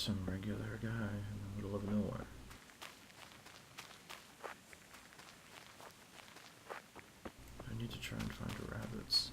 some regular guy in the middle of nowhere. I need to try and find rabbits.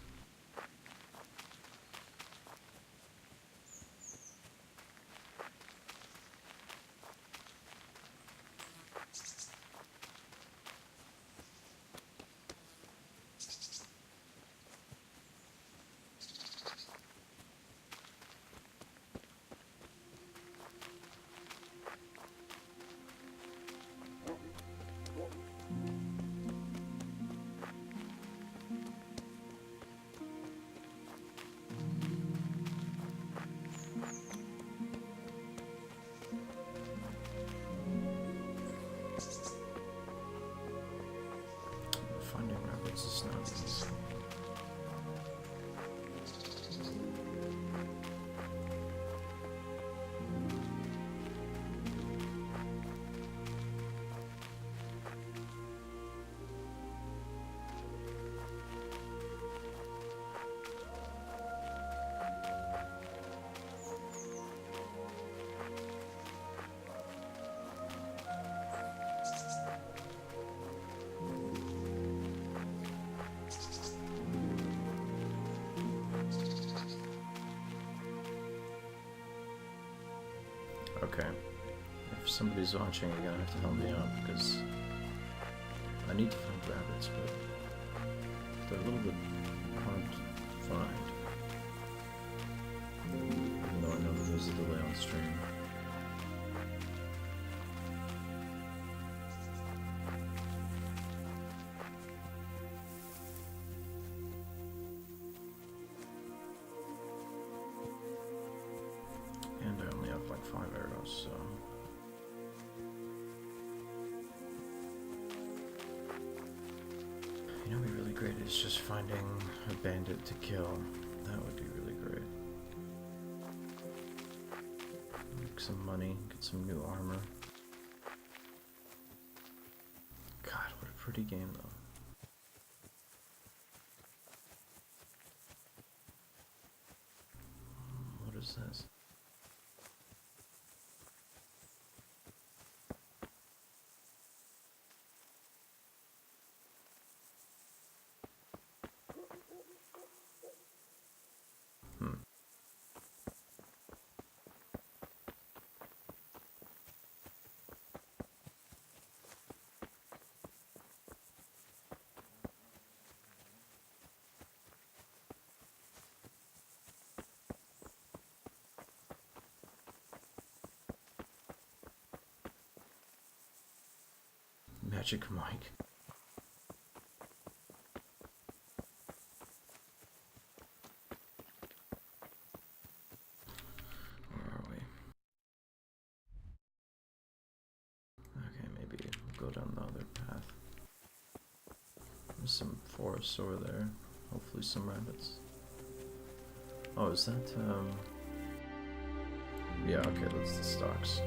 Finding rabbits is not easy. Okay, if somebody's watching, you're gonna have to help me out, because I need to find rabbits, but they're a little bit hard to find. Even though I know that there's a delay on stream. And I only have like 5 arrows, so... You know what would be really great is just finding a bandit to kill. That would be really great. Make some money, get some new armor. God, what a pretty game though. What is this? Magic Mike. Where are we? Okay, maybe we'll go down the other path. There's some forests over there. Hopefully some rabbits. Oh, is that, yeah, okay, that's the stocks.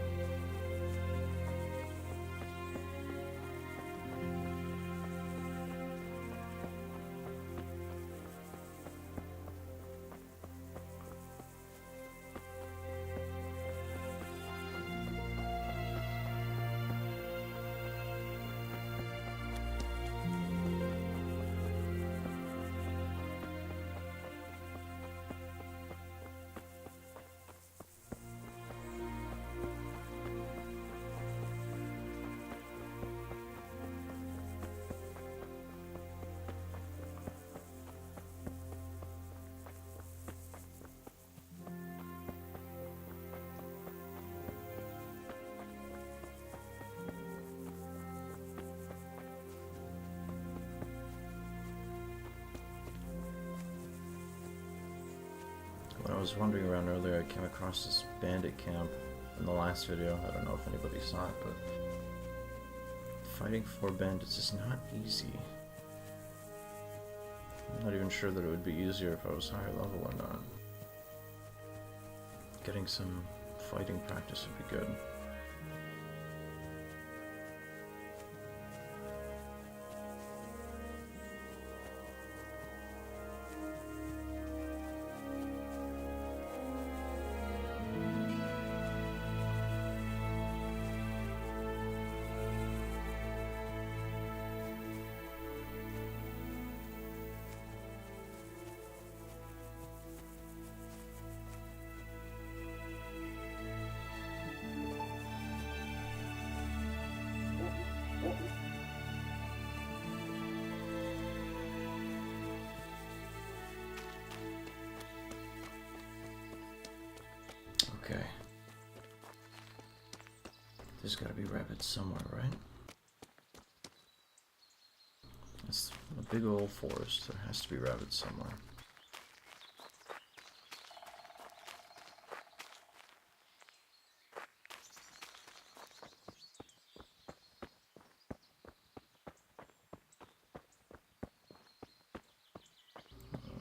When I was wandering around earlier, I came across this bandit camp in the last video. I don't know if anybody saw it, but fighting 4 bandits is not easy. I'm not even sure that it would be easier if I was higher level or not. Getting some fighting practice would be good. Okay. There's gotta be rabbits somewhere, right? It's a big old forest. There has to be rabbits somewhere.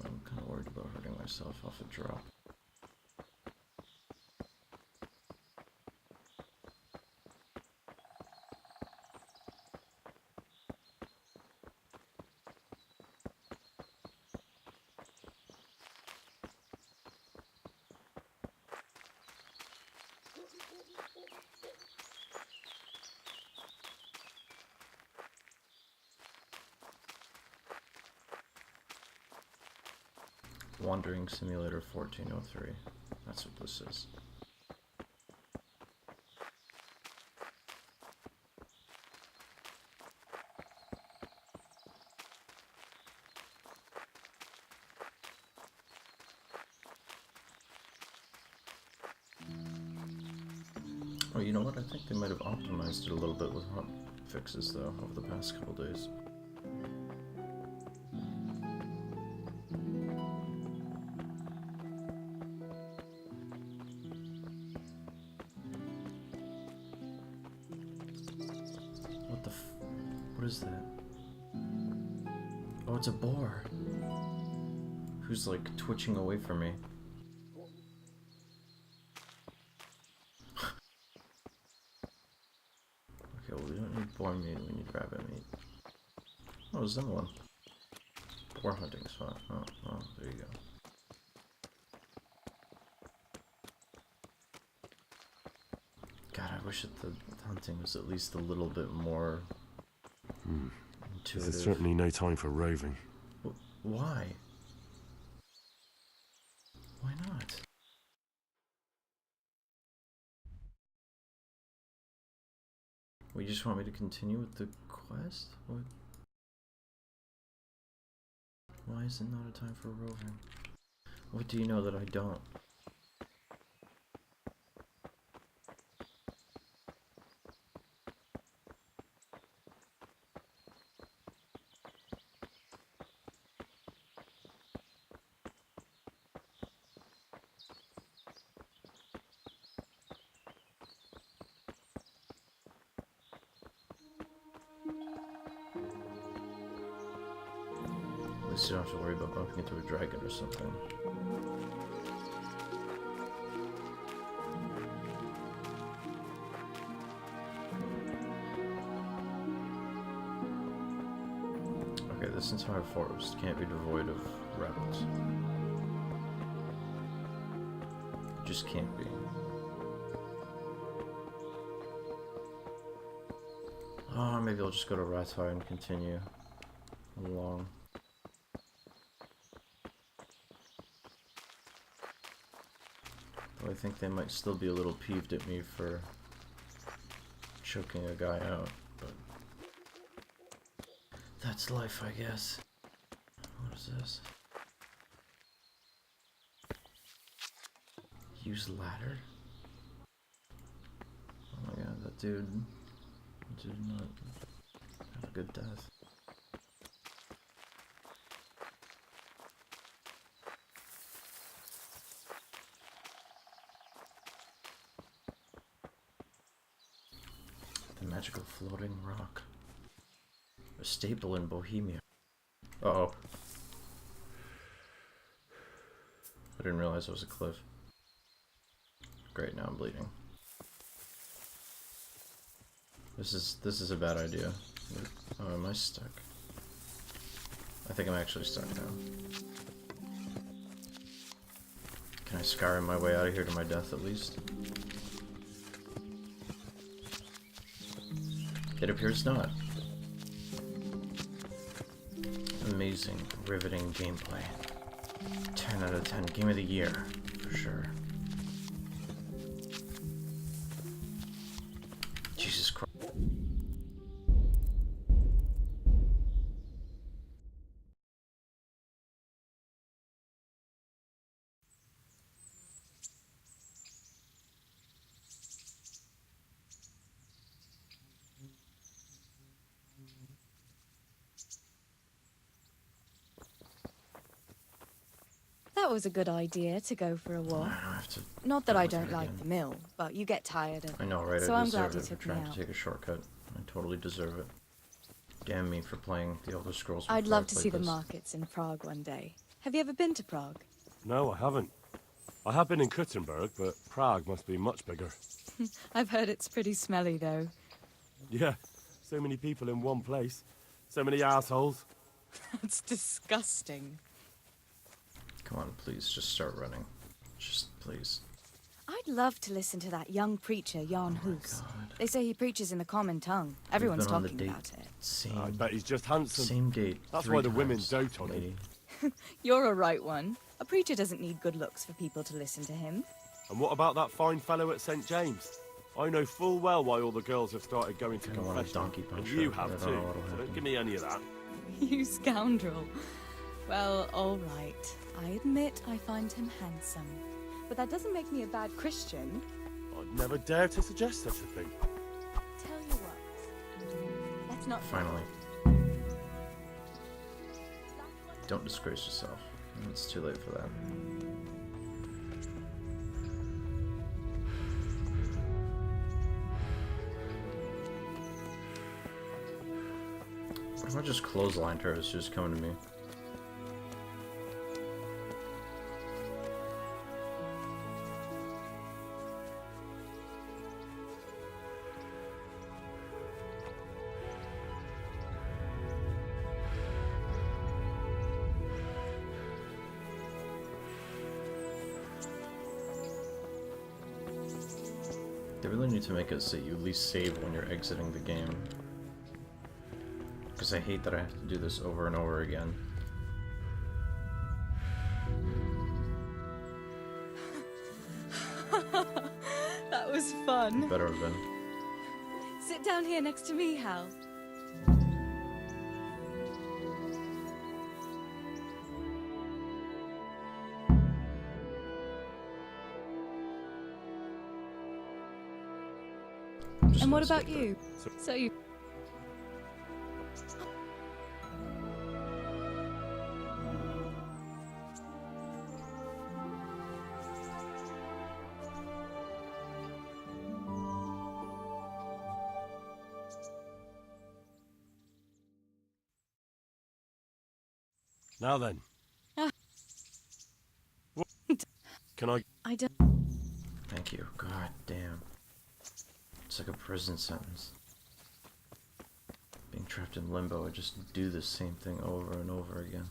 I'm kind of worried about hurting myself off a drop. Wandering Simulator 1403. That's what this is. Oh, you know what? I think they might have optimized it a little bit with hot fixes, though, over the past couple days. What is that? Oh, it's a boar. Who's like twitching away from me. Okay, well we don't need boar meat, we need rabbit meat. Oh, there's another one. Boar hunting spot. Oh, there you go. God, I wish that the hunting was at least a little bit more intuitive. There's certainly no time for roving. Why? Why not? Well, you just want me to continue with the quest? What? Why is it not a time for roving? What do you know that I don't? At least you don't have to worry about bumping into a dragon or something. Okay, this entire forest can't be devoid of rabbits. It just can't be. Oh, maybe I'll just go to Rattay and continue along. I think they might still be a little peeved at me for choking a guy out, but that's life, I guess. What is this? Use ladder? Oh my god, that dude did not have a good death. Magical floating rock. A staple in Bohemia. Uh-oh. I didn't realize it was a cliff. Great, now I'm bleeding. This is a bad idea. Oh, am I stuck? I think I'm actually stuck now. Can I Skyrim my way out of here to my death at least? It appears not. Amazing, riveting gameplay. 10 out of 10. Game of the year, for sure. Jesus Christ. that was a good idea to go for a I walk. have to. Not that deal I with don't that like again. the mill, but you get tired of I it. know, right? So I I'm glad deserve you it for took me trying to out. take a shortcut. I totally deserve it. Damn me for playing the Elder Scrolls. I'd before I love to see played the this. markets in Prague one day. Have you ever been to Prague? No, I haven't. I have been in Kuttenberg, but Prague must be much bigger. I've heard it's pretty smelly, though. Yeah, so many people in one place. So many assholes. It's disgusting. Come on, please, just start running. Just please. I'd love to listen to that young preacher, Jan Hus. God. They say he preaches in the common tongue. We've Everyone's been on the talking date. about it. Same. I bet he's just handsome. Same date. That's 3 why the women times, dote on him. lady. You're a right one. A preacher doesn't need good looks for people to listen to him. And what about that fine fellow at St. James? I know full well why all the girls have started going to I don't want a confession. donkey punch And you her, but have I don't too. know what'll So happen. don't give me any of that. You scoundrel. Well, all right. I admit I find him handsome. But that doesn't make me a bad Christian. I'd never dare to suggest such a thing. Tell you what. Let's not... Finally. Don't disgrace yourself. It's too late for that. What if I just clotheslined her as she was coming to me? They really need to make it so you at least save when you're exiting the game. Because I hate that I have to do this over and over again. That was fun. Better have been. Sit down here next to me, Hal. I'm just And what gonna about skip that. you? So you... Now then. Ah. What? Can I... I don't... Thank you. God damn. It's like a prison sentence. Being trapped in limbo, I just do the same thing over and over again.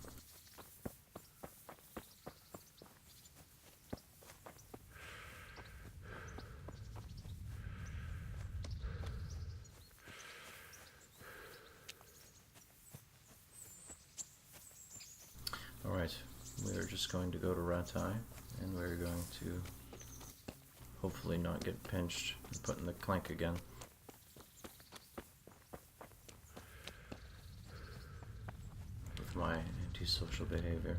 Alright, we're just going to go to Rattay, and we're going to hopefully not get pinched and put in the clank again. With my antisocial behavior.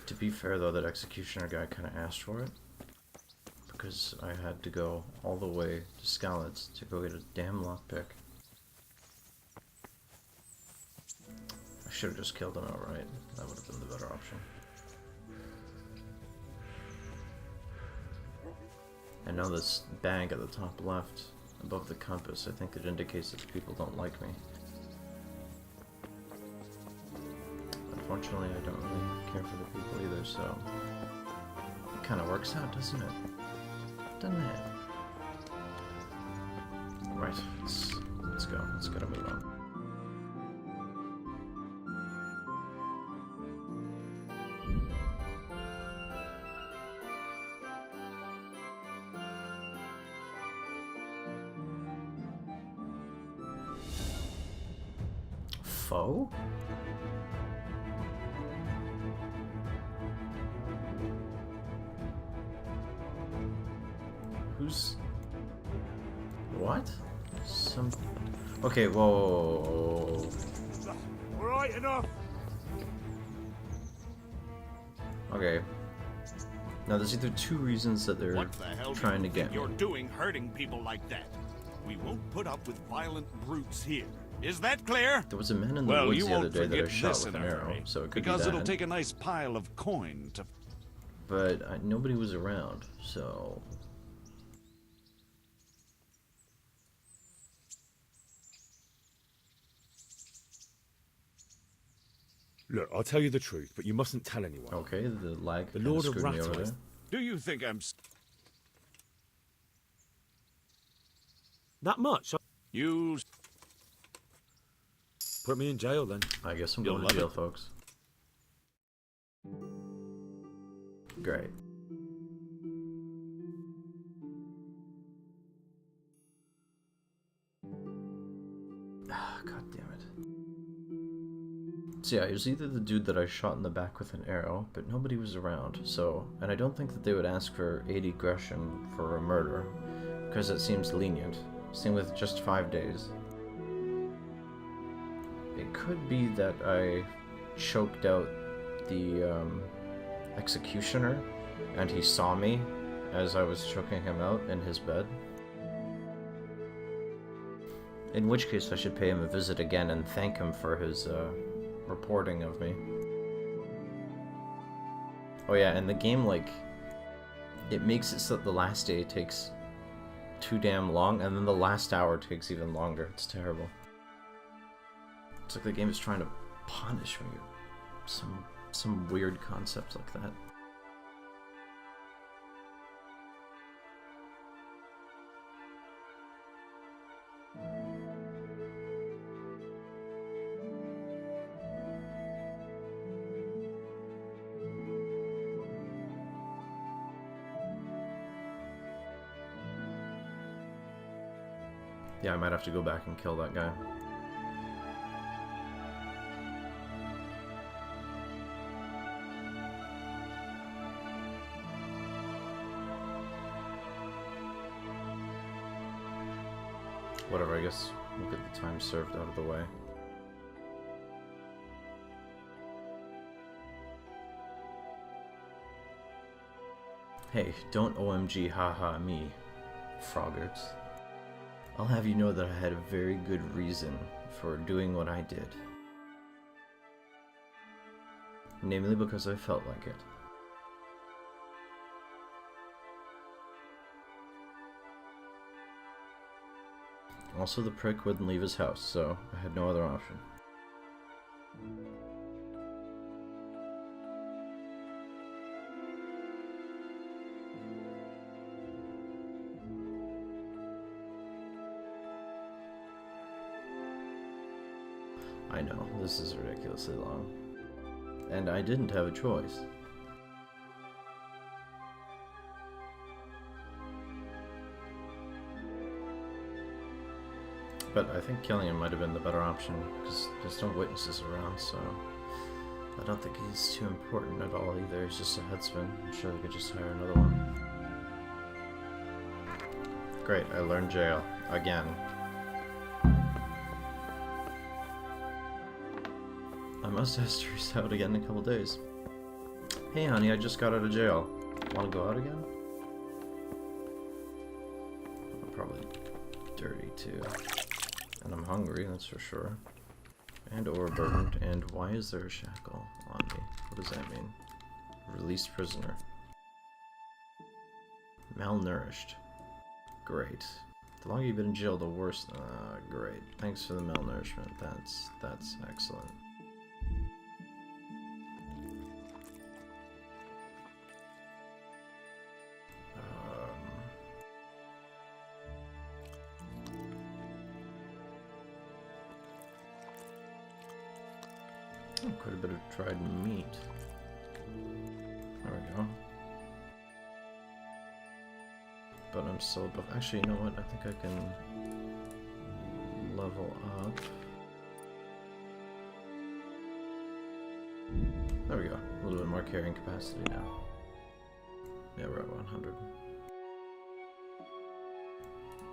To be fair though, that executioner guy kinda asked for it. Because I had to go all the way to Skalitz to go get a damn lockpick. I should have just killed him outright. That would have been the better option. And now this bag at the top left, above the compass, I think it indicates that the people don't like me. Unfortunately, I don't really care for the people either, so... It kinda works out, doesn't it? Doesn't it? Right, let's go. Let's gotta move on. Foe? Who's... What? Some... Okay, whoa. Alright, enough! Okay. Now there's either two reasons that they're What the hell trying do to you get think me. you're doing hurting people like that? We won't put up with violent brutes here. Is that clear? There was a man in the Well, woods you the other won't day that I forget shot this with in an a arrow, hurry, so it could because be it'll that. take a nice pile of coin to... But nobody was around, so... Look, I'll tell you the truth, but you mustn't tell anyone. Okay, the lag The kinda Lord of screwed me over Ratha is- there. Do you think I'm... That much? You... Put me in jail then. I guess I'm You'll going to love jail, it. folks. Great. Ah, God damn it. So yeah, it was either the dude that I shot in the back with an arrow, but nobody was around, so... And I don't think that they would ask for 80 Gresham for a murder, because it seems lenient. Same with just 5 days. It could be that I choked out the executioner, and he saw me as I was choking him out in his bed. In which case I should pay him a visit again and thank him for his reporting of me. Oh yeah, and the game, like, it makes it so that the last day takes too damn long, and then the last hour takes even longer. It's terrible. It's like the game is trying to punish me. Some weird concept like that. Yeah, I might have to go back and kill that guy. Whatever, I guess we'll get the time served out of the way. Hey, don't OMG haha me, Froggarts. I'll have you know that I had a very good reason for doing what I did. Namely because I felt like it. Also, the prick wouldn't leave his house, so I had no other option. I know, this is ridiculously long. And I didn't have a choice. But I think killing him might have been the better option, because there's no witnesses around, so... I don't think he's too important at all either, he's just a headsman. I'm sure they could just hire another one. Great, I learned jail. Again. I must ask Teresa out again in a couple days. Hey honey, I just got out of jail. Wanna go out again? I'm probably dirty too. And I'm hungry, that's for sure. And overburdened. And why is there a shackle on me? What does that mean? Released prisoner. Malnourished. Great. The longer you've been in jail, the worse. Great. Thanks for the malnourishment. That's excellent. Quite a bit of dried meat. There we go. But I'm still above. Actually, you know what? I think I can level up. There we go. A little bit more carrying capacity now. Yeah, we're at 100.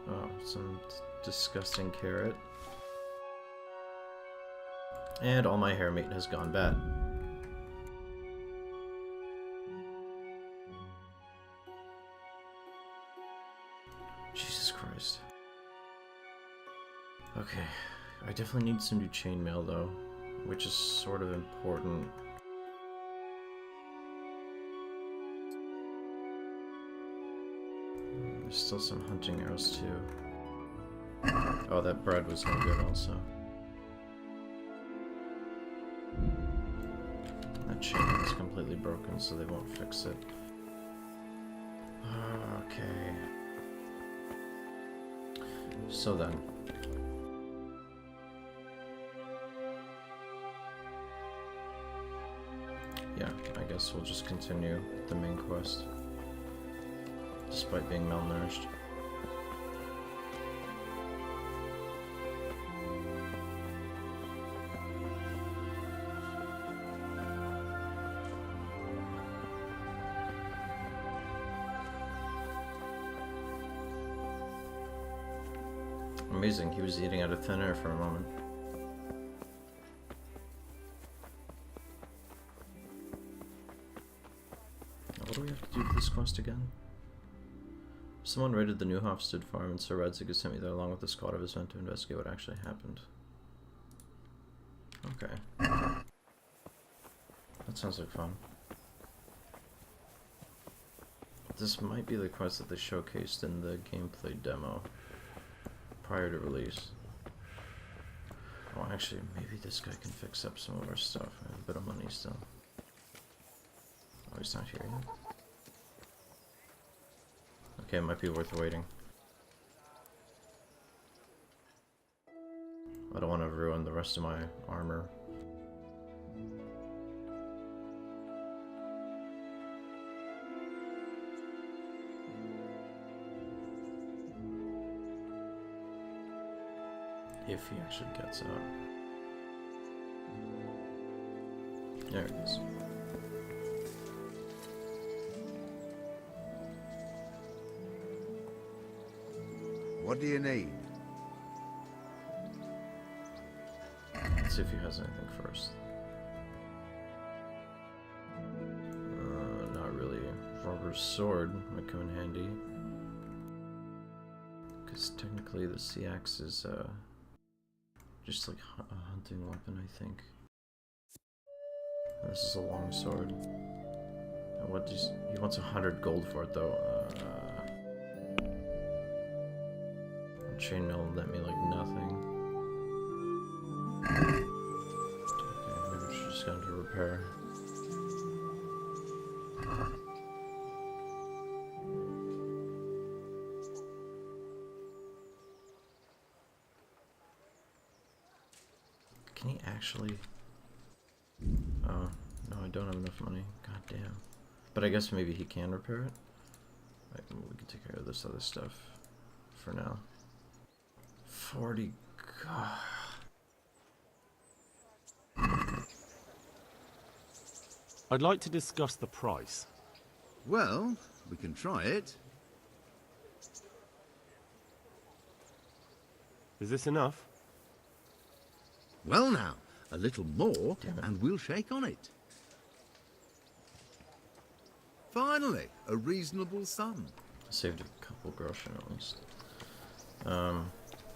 Oh, some disgusting carrot. And all my hair meat has gone bad. Jesus Christ. Okay, I definitely need some new chainmail though, which is sort of important. There's still some hunting arrows too. Oh, that bread was no good also. That chain is completely broken, so they won't fix it. Okay. So then. Yeah, I guess we'll just continue the main quest. Despite being malnourished. Amazing, he was eating out of thin air for a moment. Now, what do we have to do with this quest again? Someone raided the New Hofstad farm and Sir Radzig sent me there along with a squad of his men to investigate what actually happened. Okay. That sounds like fun. This might be the quest that they showcased in the gameplay demo prior to release. Oh, actually, maybe this guy can fix up some of our stuff. I have a bit of money still. Oh, he's not here yet. Okay, it might be worth waiting. I don't want to ruin the rest of my armor. If he actually gets out. There it is. What do you need? Let's see if he has anything first. Not really. Robber's sword might come in handy. Because technically the sea axe is just like a hunting weapon, I think. This is a long sword. And what does he wants 100 gold for it though? Chainmail let me like nothing. Okay, maybe we should just go into repair. Can he actually? Oh, no, I don't have enough money. God damn. But I guess maybe he can repair it. Right, we can take care of this other stuff for now. 40. God. I'd like to discuss the price. Well, we can try it. Is this enough? Well now, a little more Damn it. and we'll shake on it. Finally, a reasonable sum. I saved a couple groschen at least.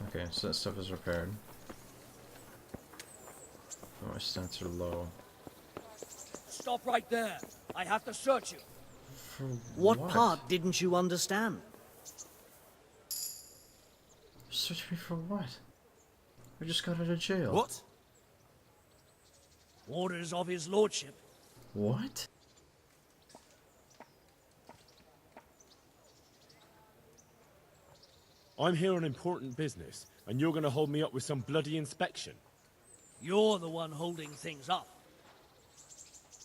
Okay, so that stuff is repaired. Oh, my stats are low. Stop right there. I have to search you. For What part didn't you understand? Search me for what? I just got out of jail. What? Orders of his lordship. What? I'm here on important business, and you're gonna hold me up with some bloody inspection. You're the one holding things up.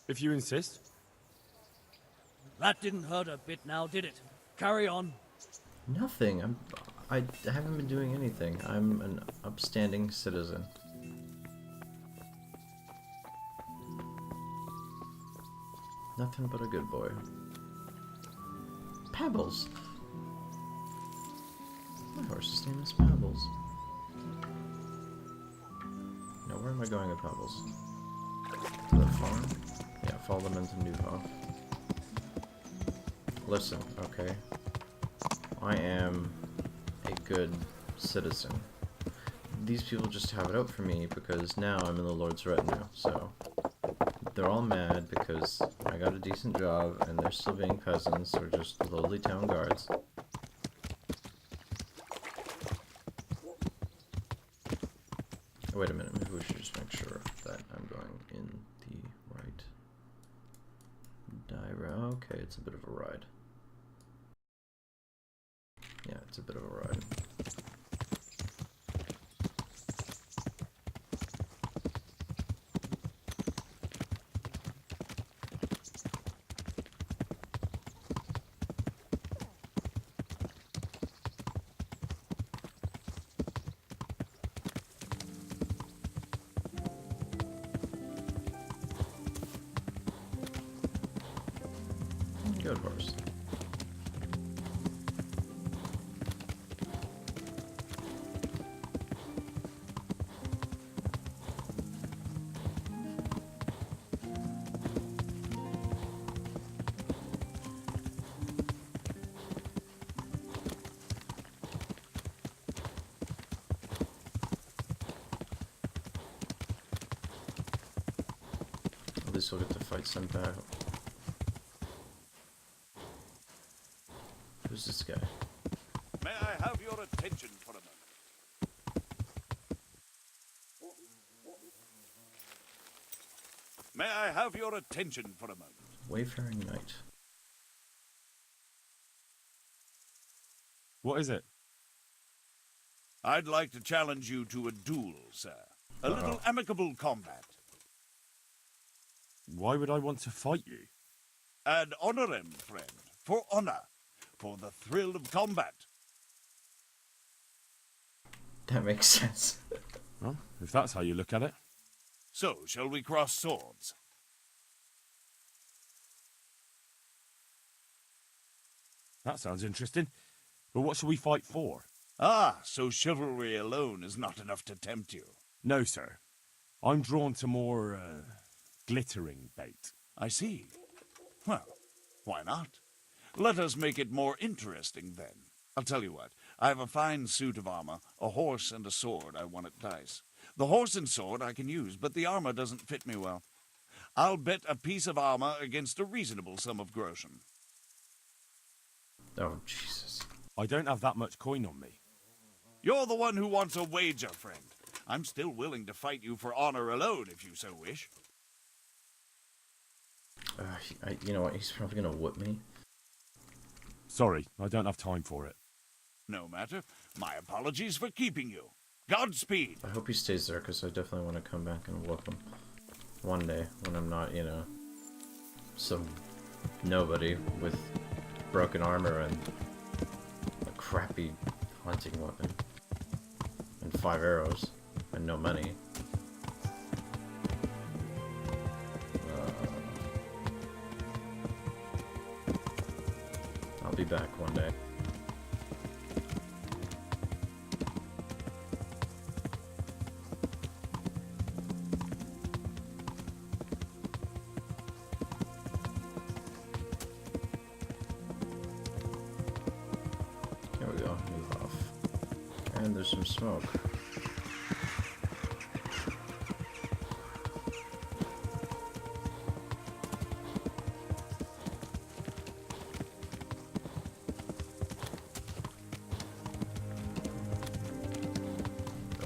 If you insist. That didn't hurt a bit now, did it? Carry on. Nothing. I haven't been doing anything. I'm an upstanding citizen. Nothing but a good boy. Pebbles. My horse's name is Pebbles. Now where am I going with Pebbles? To the farm? Yeah, follow them into Newhoff. Listen, okay. I am a good citizen. these people just have it out for me because now I'm in the Lord's retinue, so they're all mad because I got a decent job and they're still being peasants or just lowly town guards. Wait a minute, maybe we should just make sure that I'm going in the right direction. Okay, it's a bit of a ride. Yeah, it's a bit of a ride. Good horse. At least we'll get to fight Senpai. Who's this guy? May I have your attention for a moment? May I have your attention for a moment? Wayfaring Knight. What is it? I'd like to challenge you to a duel, sir. A little amicable combat. Why would I want to fight you? Ad honorem, friend. For honor. For the thrill of combat. That makes sense. Well, if that's how you look at it. So, shall we cross swords? That sounds interesting. But what shall we fight for? Ah, so chivalry alone is not enough to tempt you. No, sir. I'm drawn to more, glittering bait. I see. Well, why not? Let us make it more interesting, then. I'll tell you what. I have a fine suit of armor, a horse, and a sword I won at dice. The horse and sword I can use, but the armor doesn't fit me well. I'll bet a piece of armor against a reasonable sum of groschen. Oh, Jesus. I don't have that much coin on me. You're the one who wants a wager, friend. I'm still willing to fight you for honor alone, if you so wish. You know what? He's probably gonna whip me. Sorry, I don't have time for it. No matter. My apologies for keeping you. Godspeed. I hope he stays there, because I definitely want to come back and whoop him. One day, when I'm not, you know, some nobody with broken armor and a crappy hunting weapon. And 5 arrows. And no money. I'll be back one day. There we go, move off. And there's some smoke.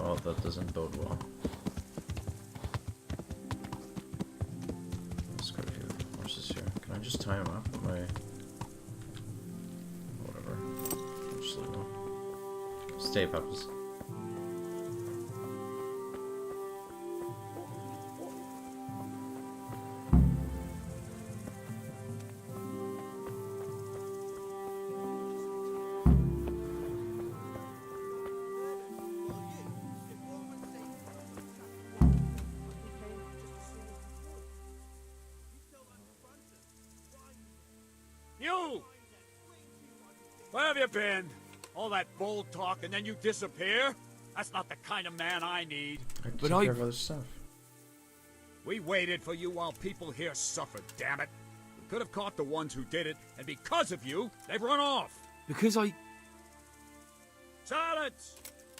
Oh, that doesn't bode well. Let's go to horses here. Can I just tie him up with my... whatever. I'll just leave them. Stay, Peppers. You! Where have you been? All that bold talk and then you disappear? That's not the kind of man I need. I have to But take I- care of other stuff. We waited for you while people here suffered, damn it. We could have caught the ones who did it, and because of you, they've run off. Because I... Silence!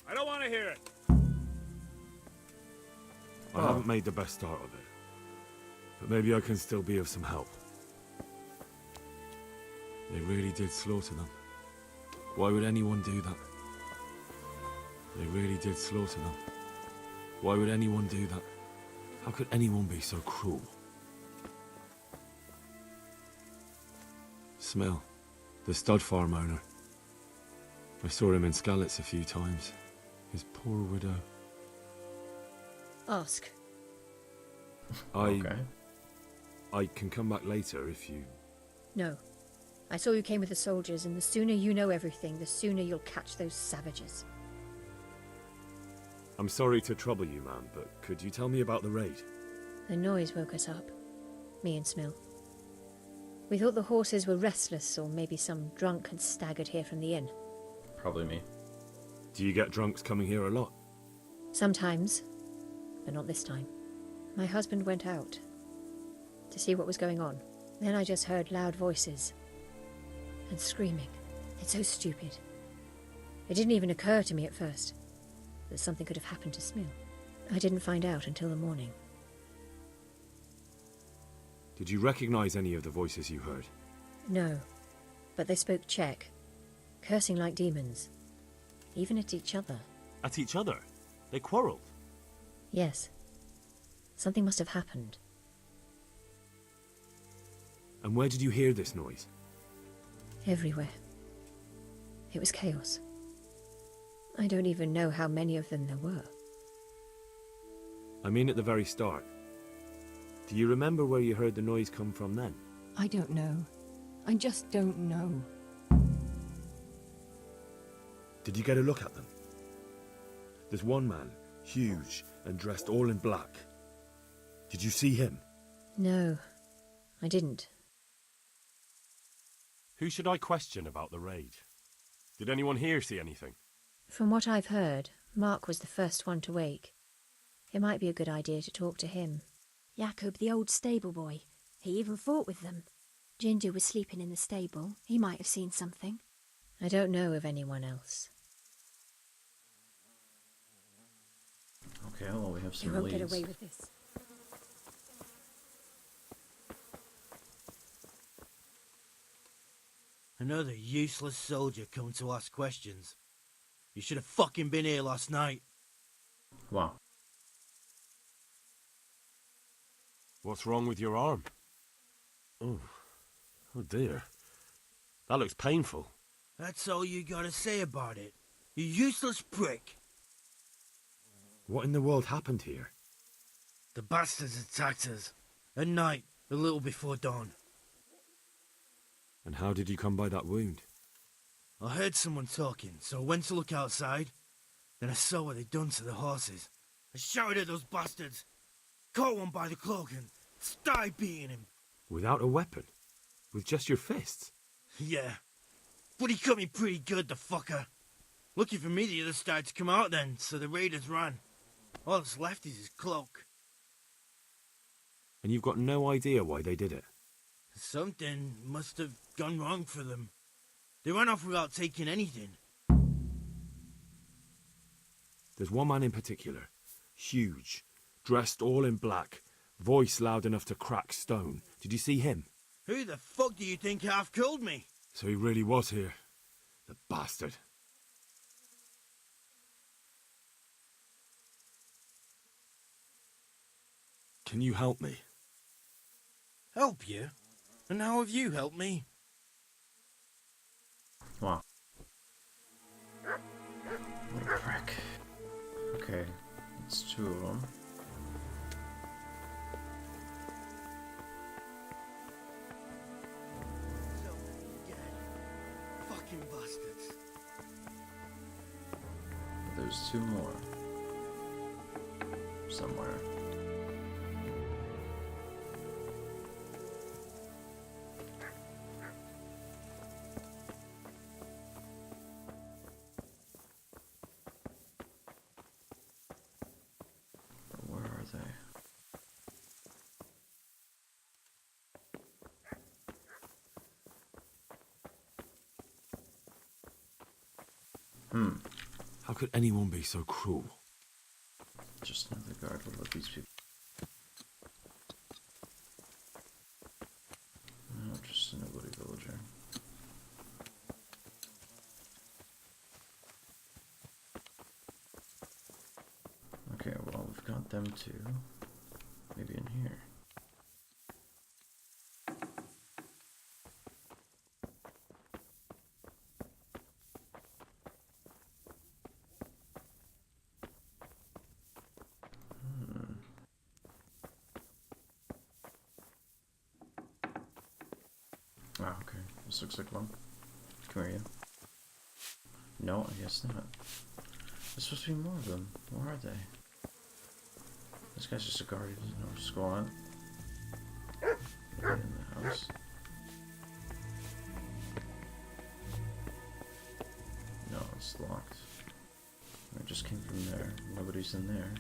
I don't want to hear it. I haven't made the best start of it. But maybe I can still be of some help. They really did slaughter them. Why would anyone do that? They really did slaughter them. Why would anyone do that? How could anyone be so cruel? Smell. The stud farm owner. I saw him in Skalitz a few times. His poor widow. Ask. Okay. I can come back later if you... No. I saw you came with the soldiers, and the sooner you know everything, the sooner you'll catch those savages. I'm sorry to trouble you, man, but could you tell me about the raid? The noise woke us up. Me and Smill. We thought the horses were restless, or maybe some drunk had staggered here from the inn. Probably me. Do you get drunks coming here a lot? Sometimes, but not this time. My husband went out to see what was going on. Then I just heard loud voices and screaming. It's so stupid. It didn't even occur to me at first that something could have happened to Smill. I didn't find out until the morning. Did you recognize any of the voices you heard? No, but they spoke Czech, cursing like demons, even at each other. At each other? They quarreled? Yes. Something must have happened. And where did you hear this noise? Everywhere. It was chaos. I don't even know how many of them there were. I mean at the very start. Do you remember where you heard the noise come from then? I don't know. I just don't know. Did you get a look at them? There's one man, huge and dressed all in black. Did you see him? No, I didn't. Who should I question about the raid? Did anyone here see anything? From what I've heard, Mark was the first one to wake. It might be a good idea to talk to him. Jakob, the old stable boy. He even fought with them. Jindu was sleeping in the stable. He might have seen something. I don't know of anyone else. Okay, well, we have They some won't leads. get away with this. Another useless soldier come to ask questions. You should have fucking been here last night. Wow. What's wrong with your arm? Oh dear. That looks painful. That's all you gotta say about it. You useless prick. What in the world happened here? The bastards attacked us. At night, a little before dawn. And how did you come by that wound? I heard someone talking, so I went to look outside. Then I saw what they'd done to the horses. I shouted at those bastards. Caught one by the cloak and started beating him. Without a weapon? With just your fists? Yeah. But he cut me pretty good, the fucker. Lucky for me, the others started to come out then, so the raiders ran. All that's left is his cloak. And you've got no idea why they did it? Something must have gone wrong for them. They ran off without taking anything. There's one man in particular. Huge. Dressed all in black. Voice loud enough to crack stone. Did you see him? Who the fuck do you think half killed me? So he really was here. The bastard. Can you help me? Help you? And how have you helped me? Wow. What a prick. Okay, it's two of them. So many dead. Fucking bastards. There's two more. Somewhere. But where are they? How could anyone be so cruel? Just another guard. What about these people? them to maybe in here. Oh, okay. This looks like one. Come here, you. No, I guess not. There's supposed to be more of them. Where are they? This guy's just a guard. He doesn't know what's going on. Maybe in the house. No, it's locked. I just came from there. Nobody's in there.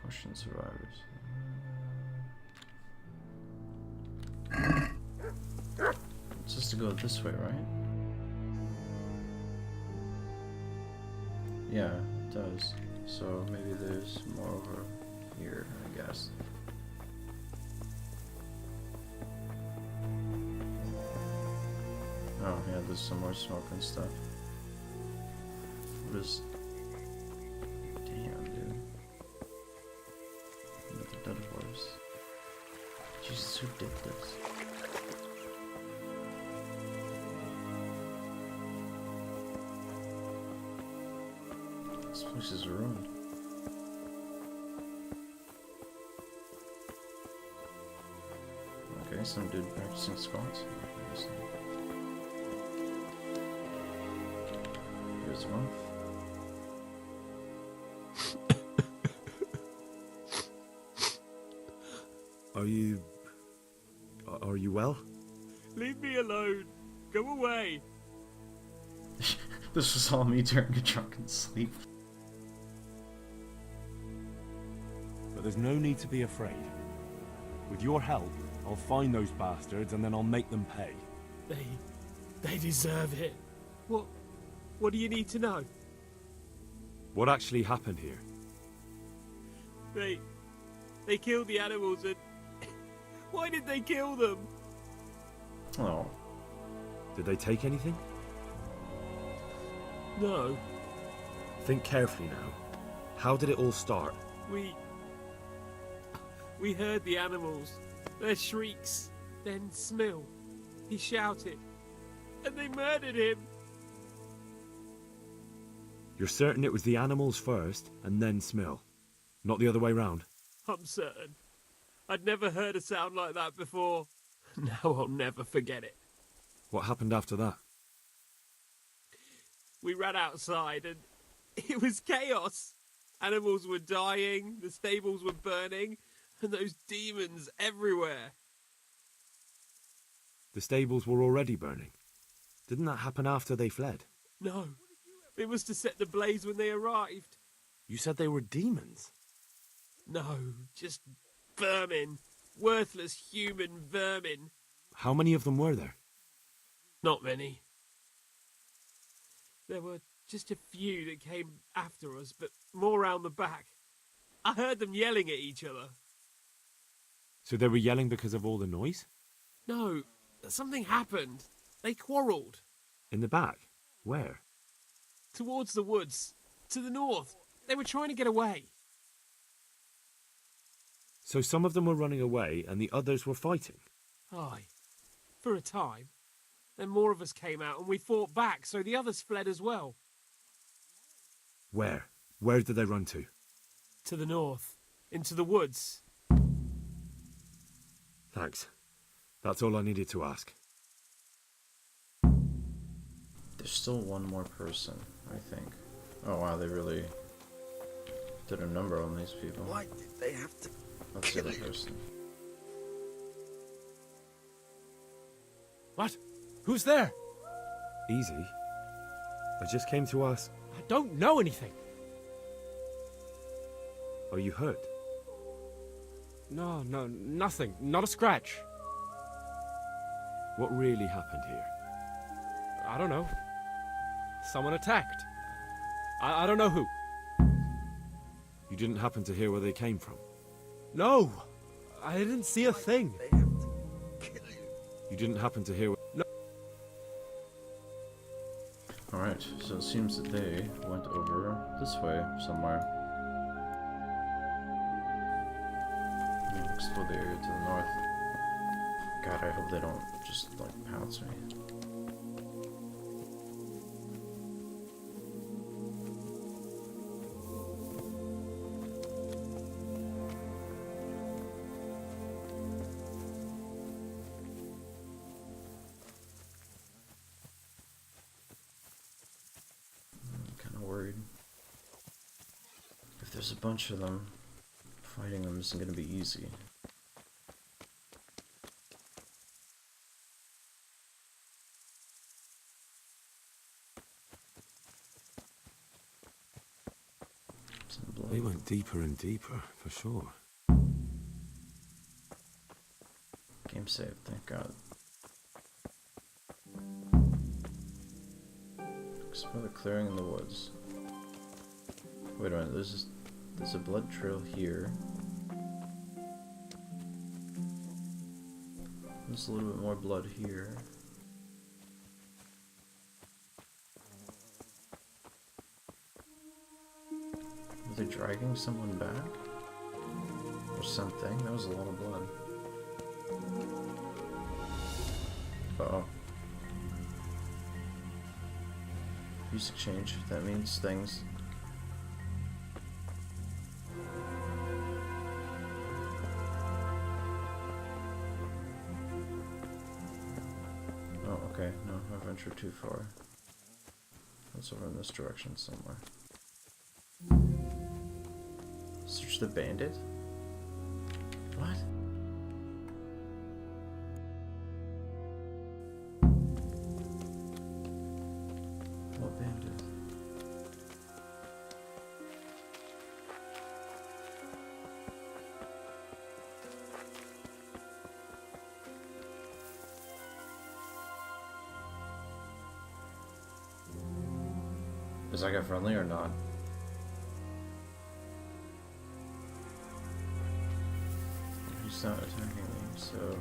Question survivors. It's just to go this way, right? Yeah, it does. So maybe there's more over here, I guess. Oh yeah, there's some more smoke and stuff. What is... Damn, dude. Another dead horse. Jesus, who did this? This place is ruined. Okay, some dude practicing squats. Here's one. Are you well? Leave me alone. Go away. This was all me during a drunken sleep. But there's no need to be afraid. With your help, I'll find those bastards and then I'll make them pay. They deserve it. What do you need to know? What actually happened here? They killed the animals and... Why did they kill them? Oh. Did they take anything? No. Think carefully now. How did it all start? We heard the animals, their shrieks, then Smill. He shouted, and they murdered him. You're certain it was the animals first, and then Smill? Not the other way round? I'm certain. I'd never heard a sound like that before. Now I'll never forget it. What happened after that? We ran outside and it was chaos. Animals were dying, the stables were burning, and those demons everywhere. The stables were already burning. Didn't that happen after they fled? No, it was to set the blaze when they arrived. You said they were demons. No, just vermin. Worthless human vermin. How many of them were there? Not many. There were just a few that came after us, but more round the back. I heard them yelling at each other. So they were yelling because of all the noise? No, something happened. They quarrelled. In the back? Where? Towards the woods. To the north. They were trying to get away. So some of them were running away and the others were fighting? Aye. For a time. Then more of us came out and we fought back, so the others fled as well. Where? Where did they run to? To the north. Into the woods. Thanks. That's all I needed to ask. There's still one more person, I think. Oh wow, they really did a number on these people. Why did they have to That's the other person. What? Who's there? Easy. I just came to ask... I don't know anything. Are you hurt? No, nothing. Not a scratch. What really happened here? I don't know. Someone attacked. I don't know who. You didn't happen to hear where they came from? No, I didn't see a thing. They have to kill you. You didn't happen to hear... No. Alright, so it seems that they went over this way somewhere. Explore the area to the north. God, I hope they don't just, like, pounce me. If there's a bunch of them, fighting them isn't going to be easy. Some blood. They went deeper and deeper, for sure. Game saved, thank God. Explore the clearing in the woods. Wait a minute, there's a blood trail here. There's a little bit more blood here. Were they dragging someone back? Or something? That was a lot of blood. Uh-oh. Music change. That means things. Oh, okay. No, I ventured too far. It's over in this direction somewhere. Search the bandit? What? What bandit? Is that guy friendly or not? He's not attacking me, so...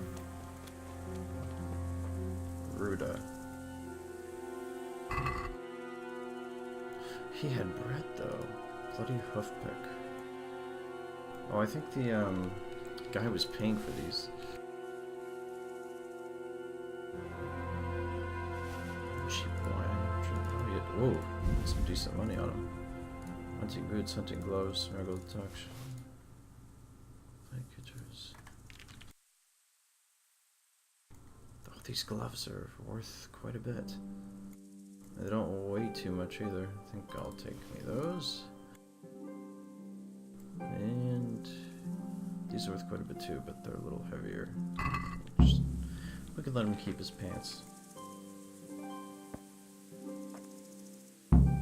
Ruda. He had bread, though. Bloody hoofpick. Oh, I think the, guy was paying for these. Cheap wine. Oh, yeah. Whoa. Some decent money on him. Hunting boots, hunting gloves, regular touch. Oh, these gloves are worth quite a bit. They don't weigh too much either. I think I'll take me those. And these are worth quite a bit too, but they're a little heavier. We could let him keep his pants. Alright,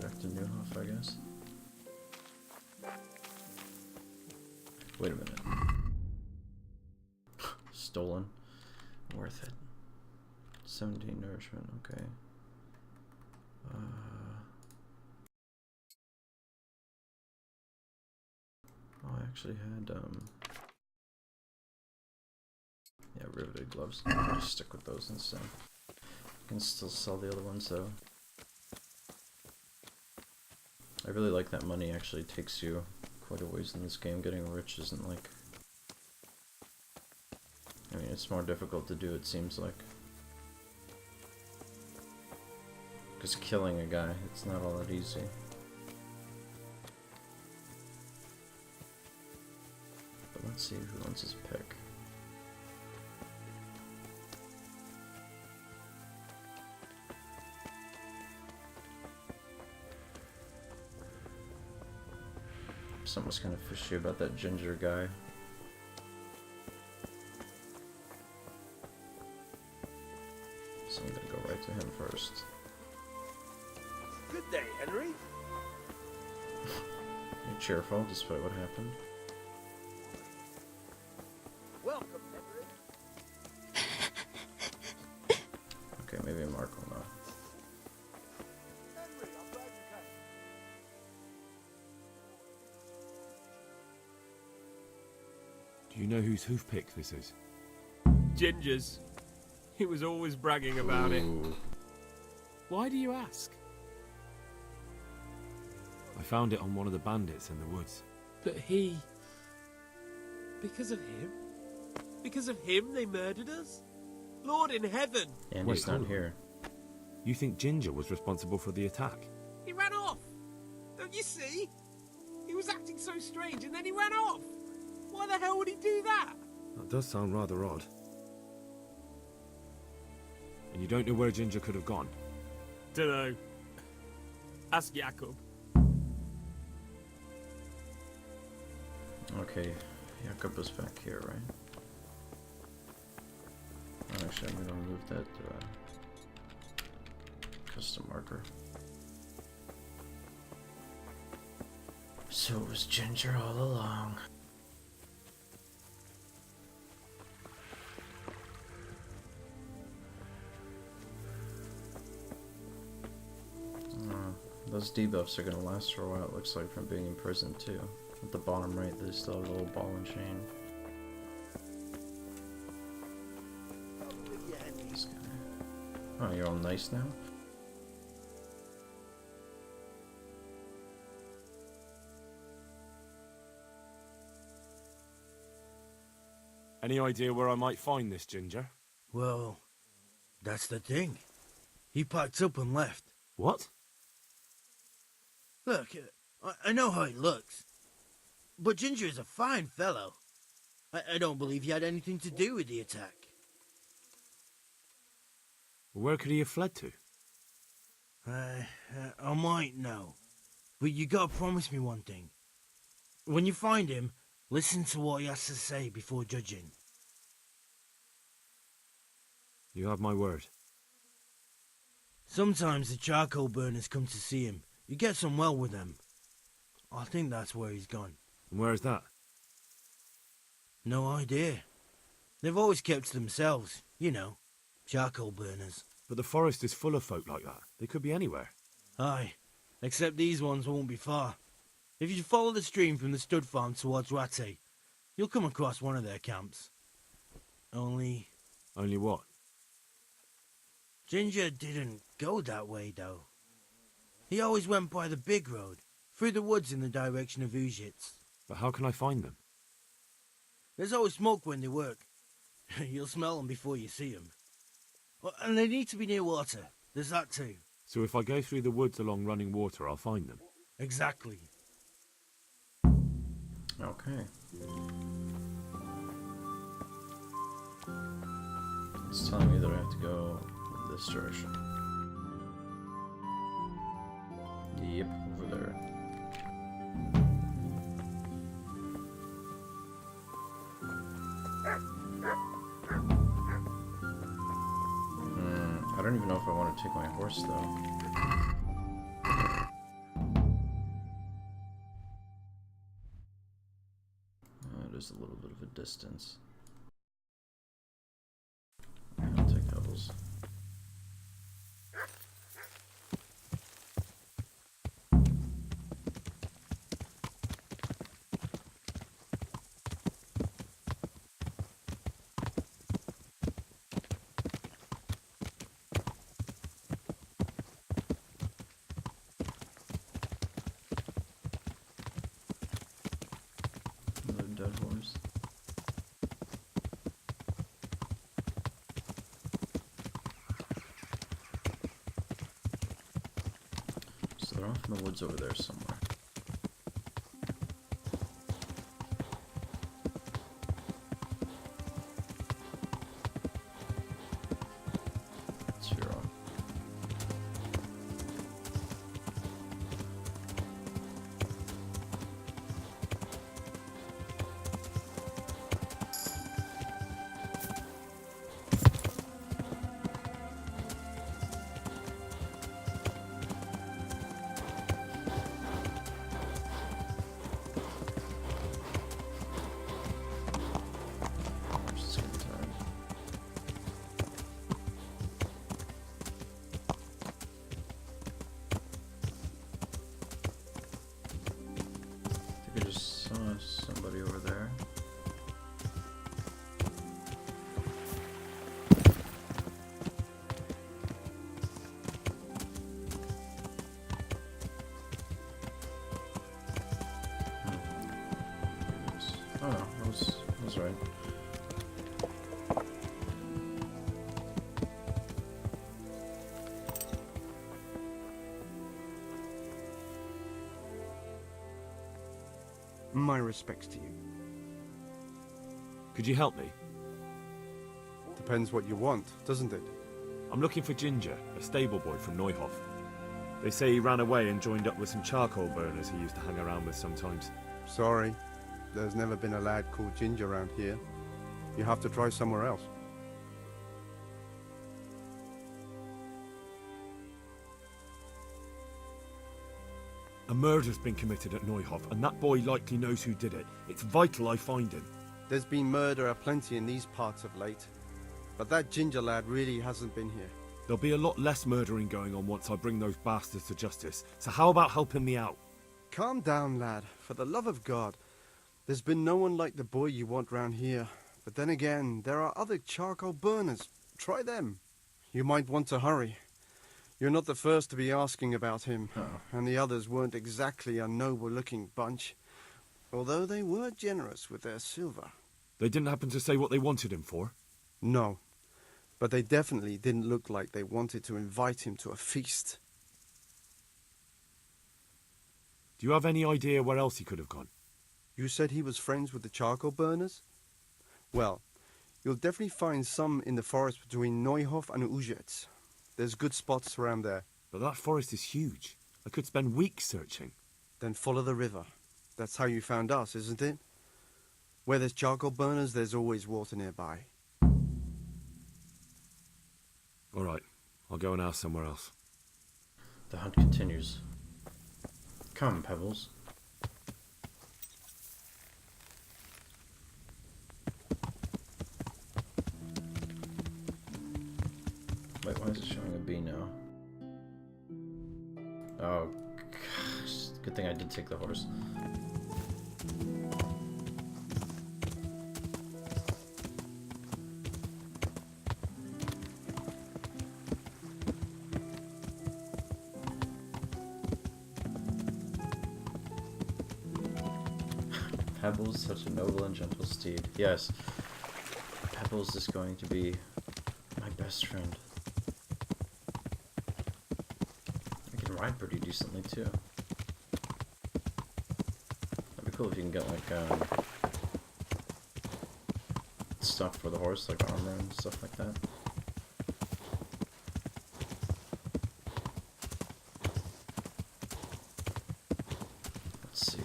back to Newhoff, I guess. Wait a minute. Stolen. Worth it. 17 nourishment, okay. Oh, I actually had, yeah, riveted gloves. I'll just stick with those instead. I can still sell the other ones, though. I really like that money actually takes you quite a ways in this game. Getting rich isn't like... I mean, it's more difficult to do, it seems like. Because killing a guy, it's not all that easy. But let's see who wants his pick. Someone's kind of fishy about that ginger guy. So I'm gonna go right to him first. Good day, Henry. You're cheerful despite what happened. Welcome, Henry. Okay, maybe Mark will know. Henry, I'm glad you came. Do you know whose hoofpick this is? Ginger's. He was always bragging about it. Ooh. Why do you ask? I found it on one of the bandits in the woods. But he... Because of him? Because of him they murdered us? Lord in heaven! And Wait, he's not hold on. here. You think Ginger was responsible for the attack? He ran off! Don't you see? He was acting so strange and then he ran off! Why the hell would he do that? That does sound rather odd. And you don't know where Ginger could have gone? Dunno. Ask Jakob. Okay, Jakob is back here, right? Oh, actually, I'm gonna move that custom marker. So it was Ginger all along. Those debuffs are gonna last for a while, it looks like, from being in prison too. At the bottom right, they still have a little ball and chain. This guy. Oh, you're all nice now? Any idea where I might find this Ginger? Well, that's the thing. He packed up and left. What? Look, I know how he looks. But Ginger is a fine fellow. I don't believe he had anything to do with the attack. Where could he have fled to? I might know. But you gotta promise me one thing. When you find him, listen to what he has to say before judging. You have my word. Sometimes the charcoal burners come to see him. He gets on well with them. I think that's where he's gone. And where is that? No idea. They've always kept to themselves, you know, charcoal burners. But the forest is full of folk like that. They could be anywhere. Aye, except these ones won't be far. If you follow the stream from the stud farm towards Rattay, you'll come across one of their camps. Only what? Ginger didn't go that way, though. He always went by the big road, through the woods in the direction of Uzhitz. But how can I find them? There's always smoke when they work. You'll smell them before you see them. And they need to be near water. There's that too. So if I go through the woods along running water, I'll find them? Exactly. Okay. It's telling me that I have to go in this direction. Yep, over there. I don't even know if I want to take my horse though. It is a little bit of a distance. I'll take those. Another dead horse. So they're off in the woods over there somewhere. It's here on. Oh, that was right. My respects to you. Could you help me? Depends what you want, doesn't it? I'm looking for Ginger, a stable boy from Neuhof. They say he ran away and joined up with some charcoal burners he used to hang around with sometimes. Sorry, there's never been a lad called Ginger around here. You have to try somewhere else. A murder's been committed at Neuhof, and that boy likely knows who did it. It's vital I find him. There's been murder aplenty in these parts of late, but that Ginger lad really hasn't been here. There'll be a lot less murdering going on once I bring those bastards to justice, so how about helping me out? Calm down, lad. For the love of God. There's been no one like the boy you want round here. But then again, there are other charcoal burners. Try them. You might want to hurry. You're not the first to be asking about him, and the others weren't exactly a noble-looking bunch, although they were generous with their silver. They didn't happen to say what they wanted him for? No, but they definitely didn't look like they wanted to invite him to a feast. Do you have any idea where else he could have gone? You said he was friends with the charcoal burners? Well, you'll definitely find some in the forest between Neuhof and Uzets. There's good spots around there. But that forest is huge. I could spend weeks searching. Then follow the river. That's how you found us, isn't it? Where there's charcoal burners, there's always water nearby. All right, I'll go and ask somewhere else. The hunt continues. Come, Pebbles. Wait, why is it showing a B now? Oh, gosh. Good thing I did take the horse. Pebbles, such a noble and gentle steed. Yes, Pebbles is going to be my best friend. I can ride pretty decently too. That'd be cool if you can get like stuff for the horse, like armor and stuff like that. Let's see.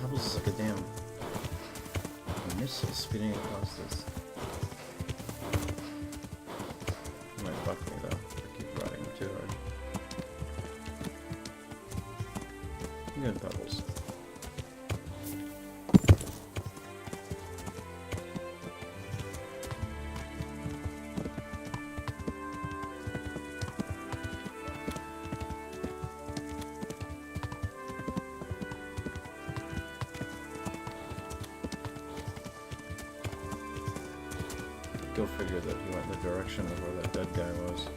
Pebbles is like a damn missile speeding across this. It might buck me though. I keep riding too hard. Good, Pebbles. Go figure that he went in the direction of where that dead guy was.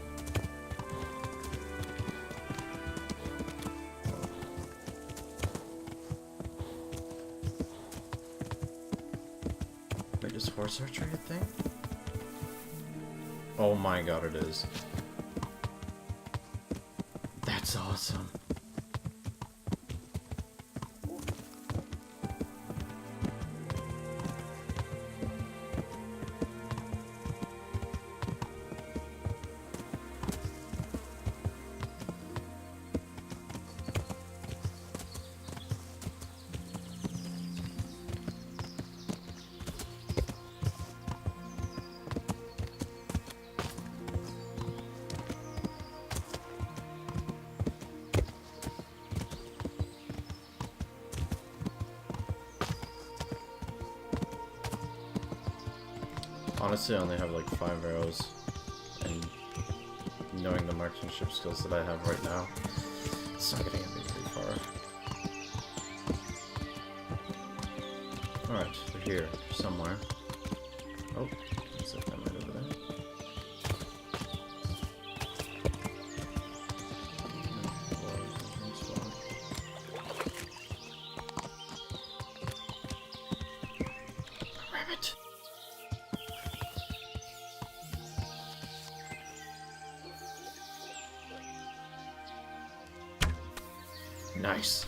Wait, is horse archery a thing? Oh my god, it is. That's awesome. Honestly, I only have like 5 arrows, and knowing the marksmanship skills that I have right now, it's not gonna get me very far. here somewhere. Oh, looks like that right over there. Rabbit! Nice.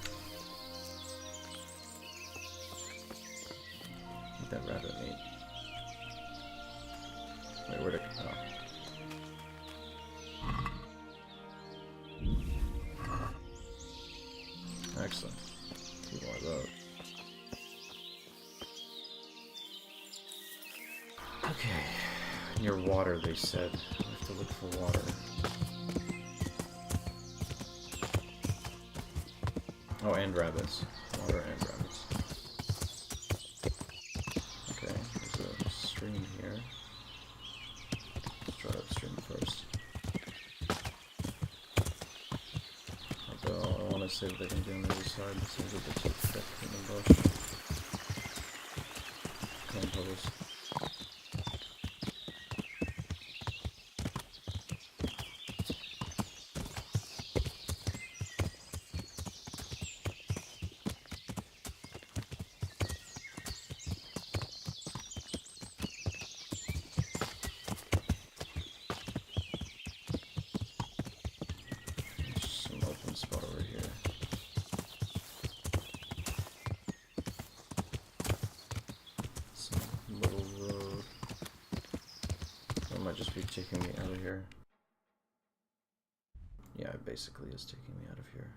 What that rabbit meat? Wait, where'd it go? Oh. Excellent. Two more of those. Okay. Near water, they said. I have to look for water. Oh, and rabbits. Water and rabbits. Okay, there's a stream here. Let's try upstream first. Although I want to see if they can be on the other side. It seems a bit too thick in the bush. Come on, bubbles. Some open spot over here. Some little road. That might just be taking me out of here. Yeah, it basically is taking me out of here.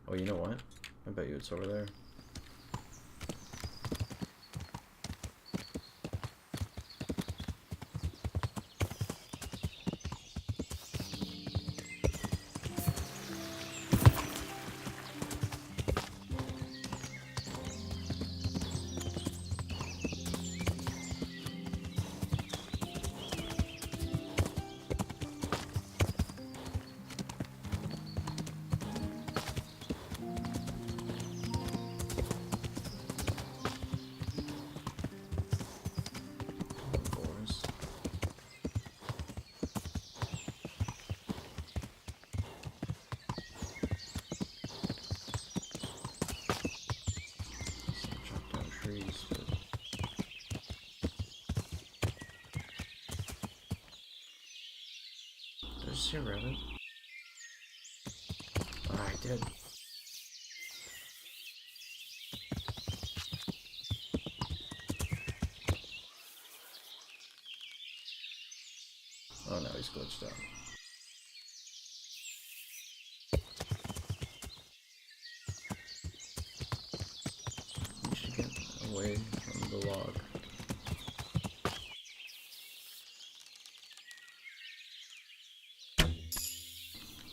Oh, you know what? I bet you it's over there. Boys. Some chopped down trees, but did I see a rabbit? Oh, I did. Oh no, he's glitched out. We should get away from the log.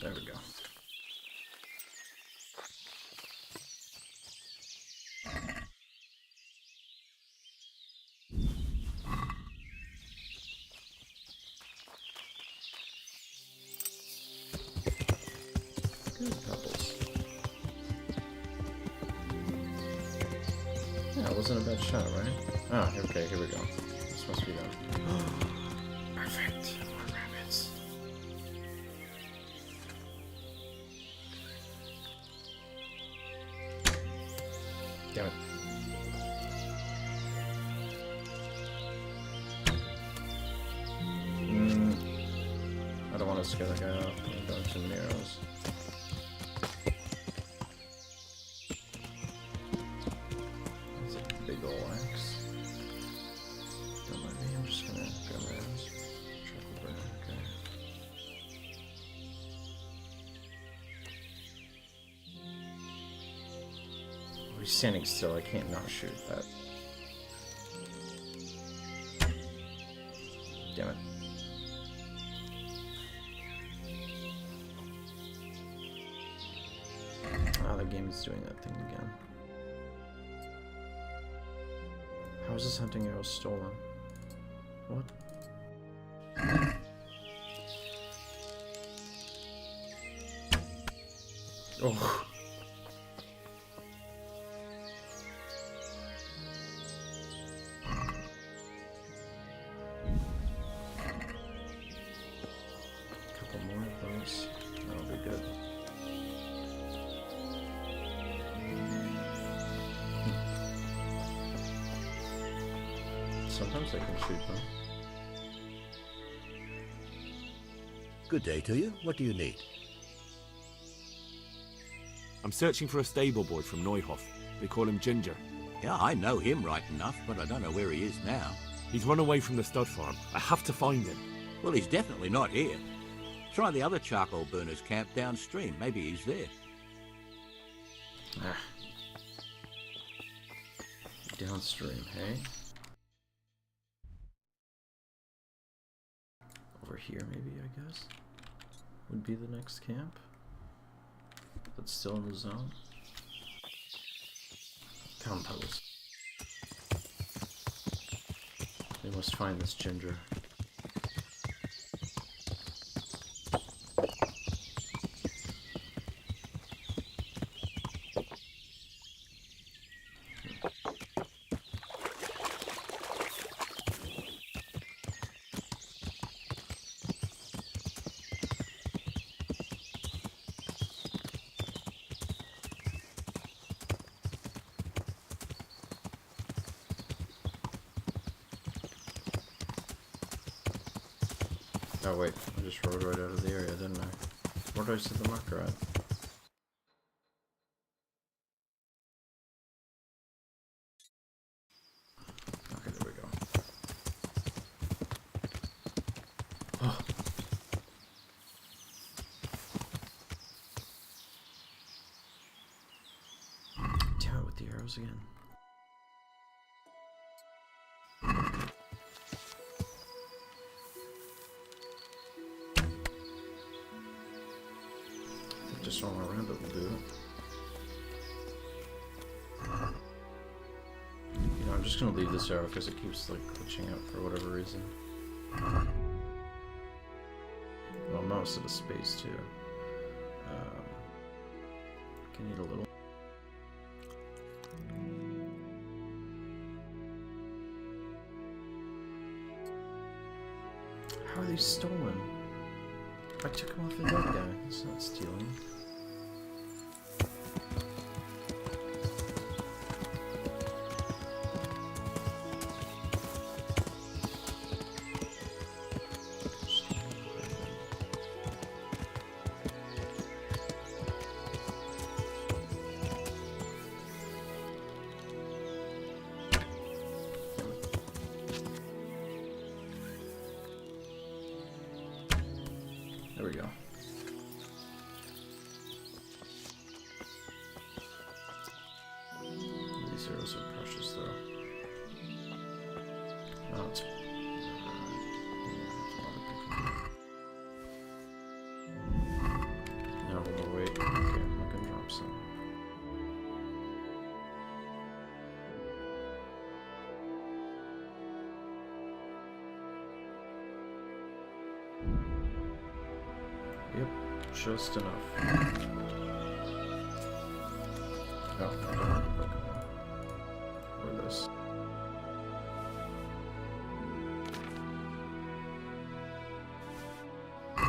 There we go. Good pebbles. Yeah, it wasn't a bad shot, right? Ah, okay, here we go. This must be done. Perfect. More rabbits. Damn it. I don't want to scare that guy off. I'm going too many arrows. That's a big ol' axe. Don't mind me, I'm just gonna grab my arrows. Charcoal burner, okay. Oh, he's standing still, I can't not shoot that. Damn it. Ah, the game is doing that thing again. How is this hunting arrow stolen? What? Oh. sometimes I can shoot them. Good day to you. What do you need? I'm searching for a stable boy from Neuhof. They call him Ginger. Yeah, I know him right enough, but I don't know where he is now. He's run away from the stud farm. I have to find him. Well, he's definitely not here. Try the other charcoal burners camp downstream. Maybe he's there. Ah. Downstream, hey? Over here, maybe, I guess? Would be the next camp? That's still in the zone? Compost. They must find this Ginger. Oh wait, I just rode right out of the area, didn't I? Where did I set the marker at? Okay, there we go. Oh. Damn it with the arrows again. Just on a rabbit will do it. You know, I'm just gonna leave this arrow because it keeps like glitching out for whatever reason. Well, mouse at a space too. Can eat a little. How are they stolen? I took him off the dead guy. That's not stealing. There we go. These arrows are precious, though. Oh, it's... No, we'll wait. Okay, I can drop some. Yep, just enough. Oh, I don't want to book or this. I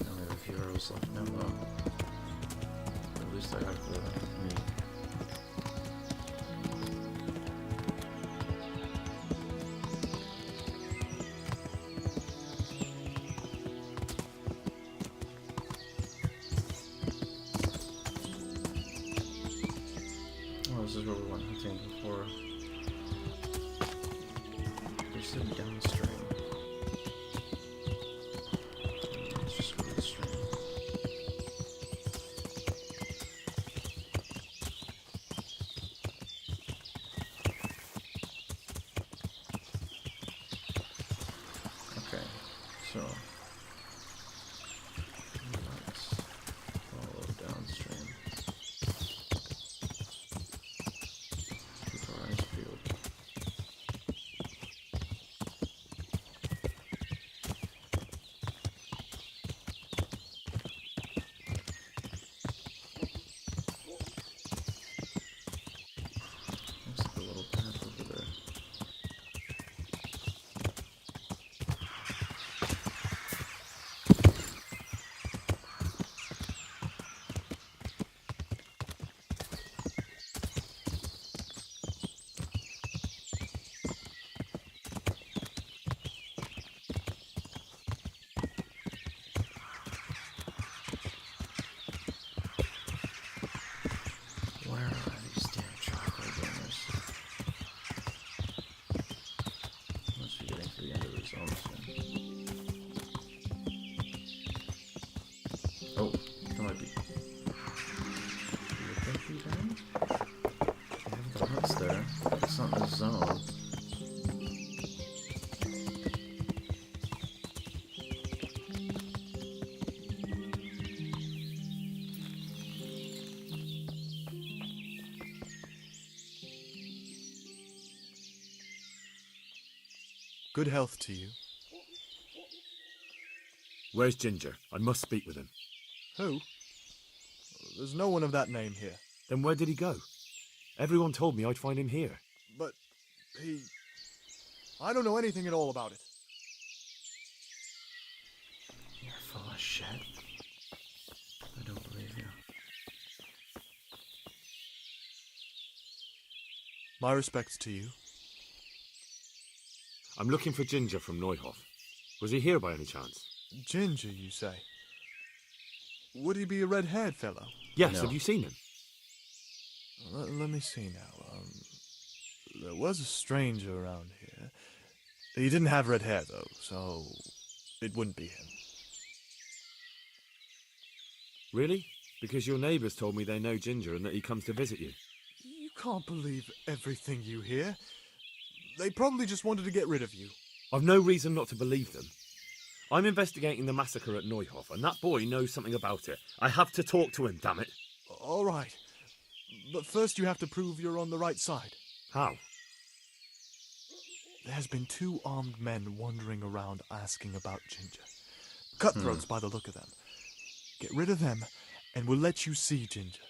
only have a few arrows left now, though. At least I have the meat. This is where we went hunting before. They said downstream. Let's just go to the stream. That might be... Would that be them? They have the huts there. It's not in the zone. Good health to you. Where's Ginger? I must speak with him. Who? There's no one of that name here. Then where did he go? Everyone told me I'd find him here. But I don't know anything at all about it. You're full of shit. I don't believe you. My respects to you. I'm looking for Ginger from Neuhof. Was he here by any chance? Ginger, you say? Would he be a red-haired fellow? Yes, No. have you seen him? Let me see now. There was a stranger around here. He didn't have red hair, though, so it wouldn't be him. Really? Because your neighbours told me they know Ginger and that he comes to visit you. You can't believe everything you hear. They probably just wanted to get rid of you. I've no reason not to believe them. I'm investigating the massacre at Neuhof, and that boy knows something about it. I have to talk to him, damn it. All right. But first you have to prove you're on the right side. How? There's been 2 armed men wandering around asking about Ginger. Cutthroats by the look of them. Get rid of them, and we'll let you see Ginger.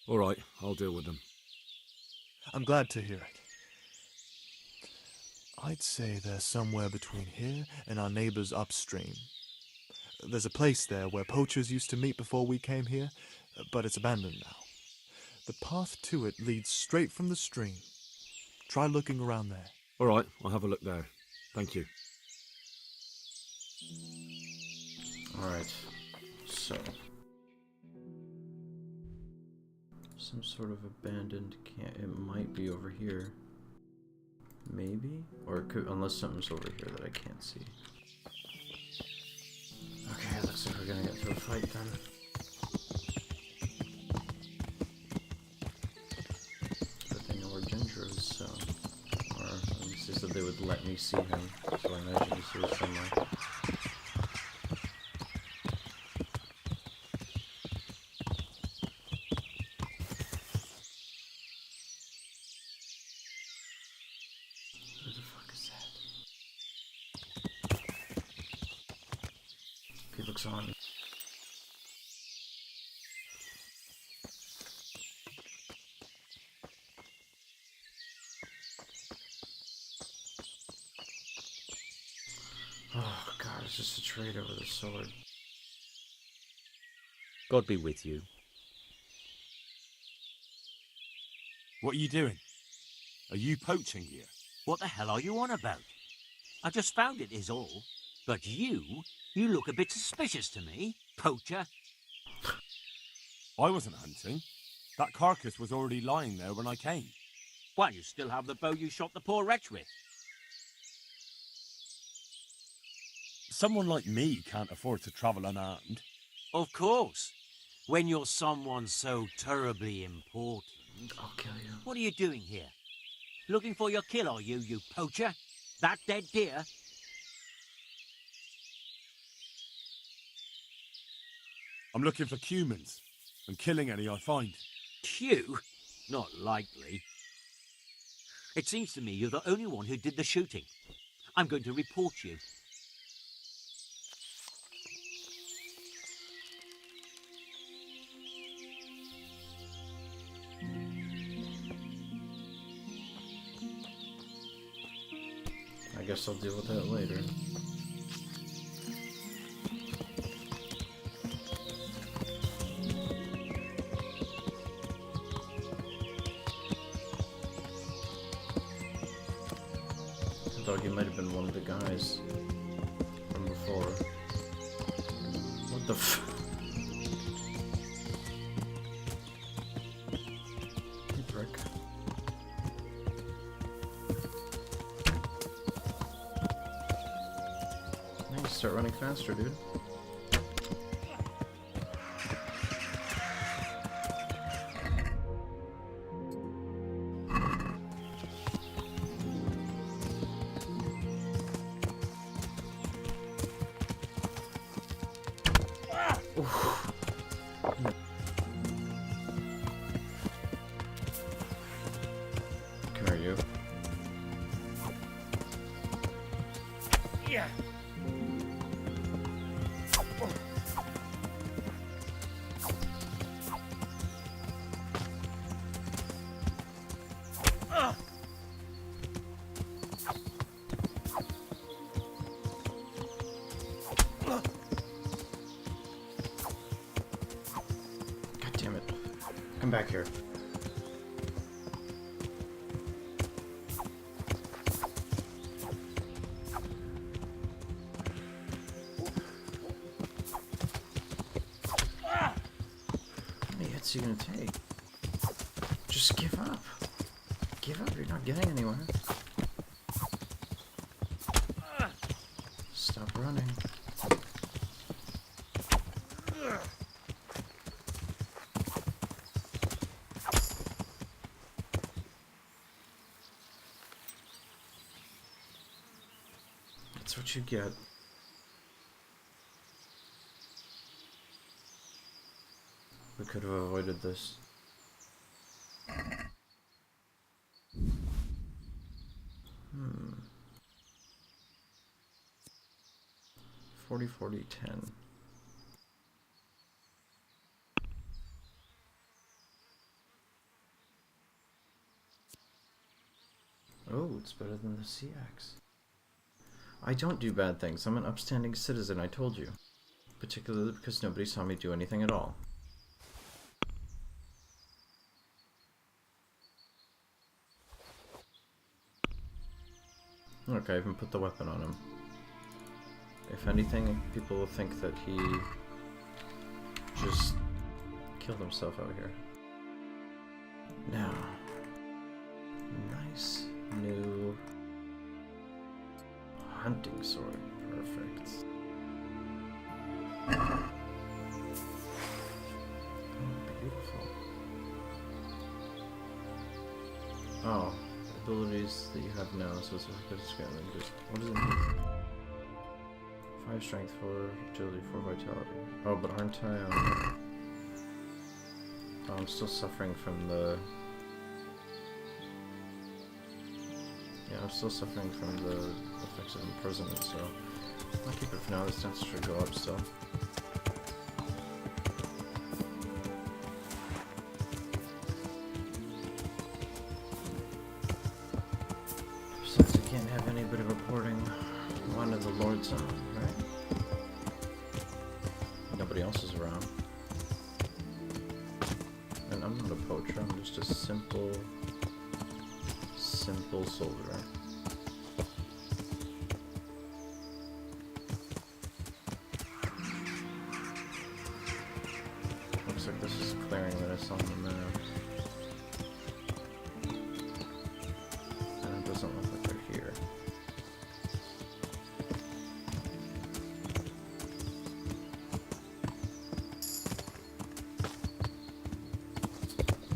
All right, I'll deal with them. I'm glad to hear it. I'd say they're somewhere between here and our neighbors upstream. There's a place there where poachers used to meet before we came here, but it's abandoned now. The path to it leads straight from the stream. Try looking around there. All right, I'll have a look there. Thank you. Alright. So. Some sort of abandoned camp. It might be over here. Maybe? Or it could, unless something's over here that I can't see. Okay, looks like we're gonna get to a fight then. But they know where Ginger is, so... Or at least they said they would let me see him, so I imagine he's here somewhere. Who the fuck is that? He looks on. Oh god, it's just a traitor with a sword. God be with you. What are you doing? Are you poaching here? What the hell are you on about? I just found it is all. But you look a bit suspicious to me, poacher. I wasn't hunting. That carcass was already lying there when I came. Why, you still have the bow you shot the poor wretch with. Someone like me can't afford to travel unarmed. Of course. When you're someone so terribly important. I'll kill you. What are you doing here? Looking for your kill, are you, you poacher? That dead deer? I'm looking for humans and killing any I find. You? Not likely. It seems to me you're the only one who did the shooting. I'm going to report you. I guess I'll deal with that later. I thought he might have been one of the guys from before. What the f... You prick. Thanks, start running faster, dude. Come here, you. Yeah. God damn it. Come back here. How many hits are you gonna take? Just give up. Give up, you're not getting anywhere. Stop running. That's what you get. We could have avoided this. Hmm. 40, 40, 10. Oh, it's better than the sea axe. I don't do bad things. I'm an upstanding citizen, I told you. Particularly because nobody saw me do anything at all. Look, I even put the weapon on him. If anything, people will think that he just killed himself out here. Now, nice new hunting sword. Perfect. Oh, beautiful. Oh, abilities that you have now, so it's a good scaling. What does it mean? 5 strength, 4 agility, 4 vitality. Oh, but aren't I, oh, I'm still suffering from the... Yeah, I'm still suffering from the effects of imprisonment, so I'll keep it for now. This stats should go up still. Besides, I can't have anybody reporting one of the Lord's on, right? Nobody else is around. And I'm not a poacher, I'm just a simple soldier. Looks like this is a clearing that I saw on the map. And it doesn't look like they're here.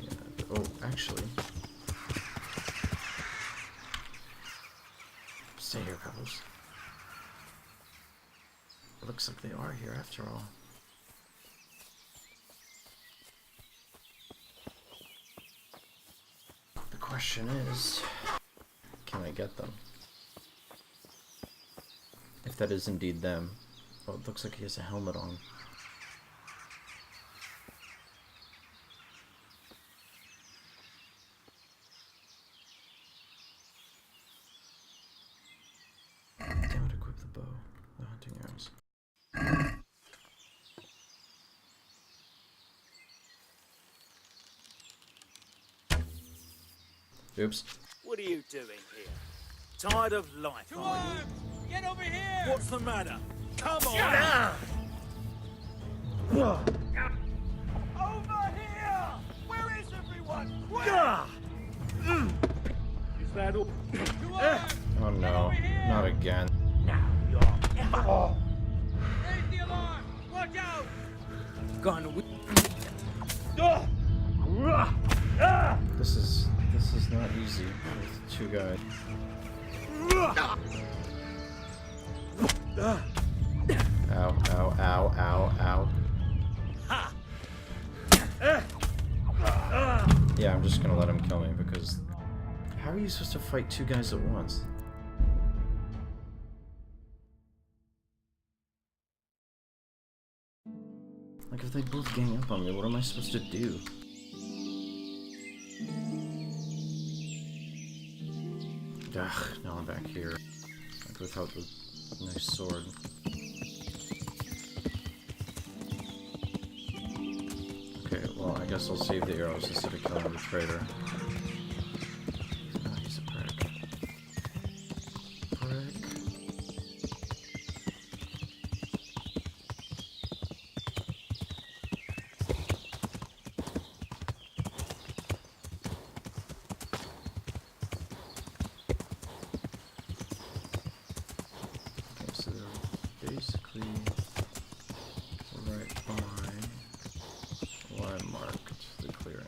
Yeah, oh, actually... Stay here, Pebbles. Looks like they are here after all. The question is, can I get them? If that is indeed them. Oh, it looks like he has a helmet on. Oops. What are you doing here? Tired of life, are you? Get over here! What's the matter? Come on! Over here! Where is everyone? Where? Is that all? Oh no, not again. Now you're... Gone. This is not easy with two guys. Ow, ow, ow, ow, ow. Yeah, I'm just gonna let him kill me because how are you supposed to fight two guys at once? Like, if they both gang up on me, what am I supposed to do? Ugh, now I'm back here. Like, without the nice sword. Okay, well, I guess I'll save the arrows instead of killing the traitor. Oh, he's a prick. Okay, so they're basically right by where I marked the clearing.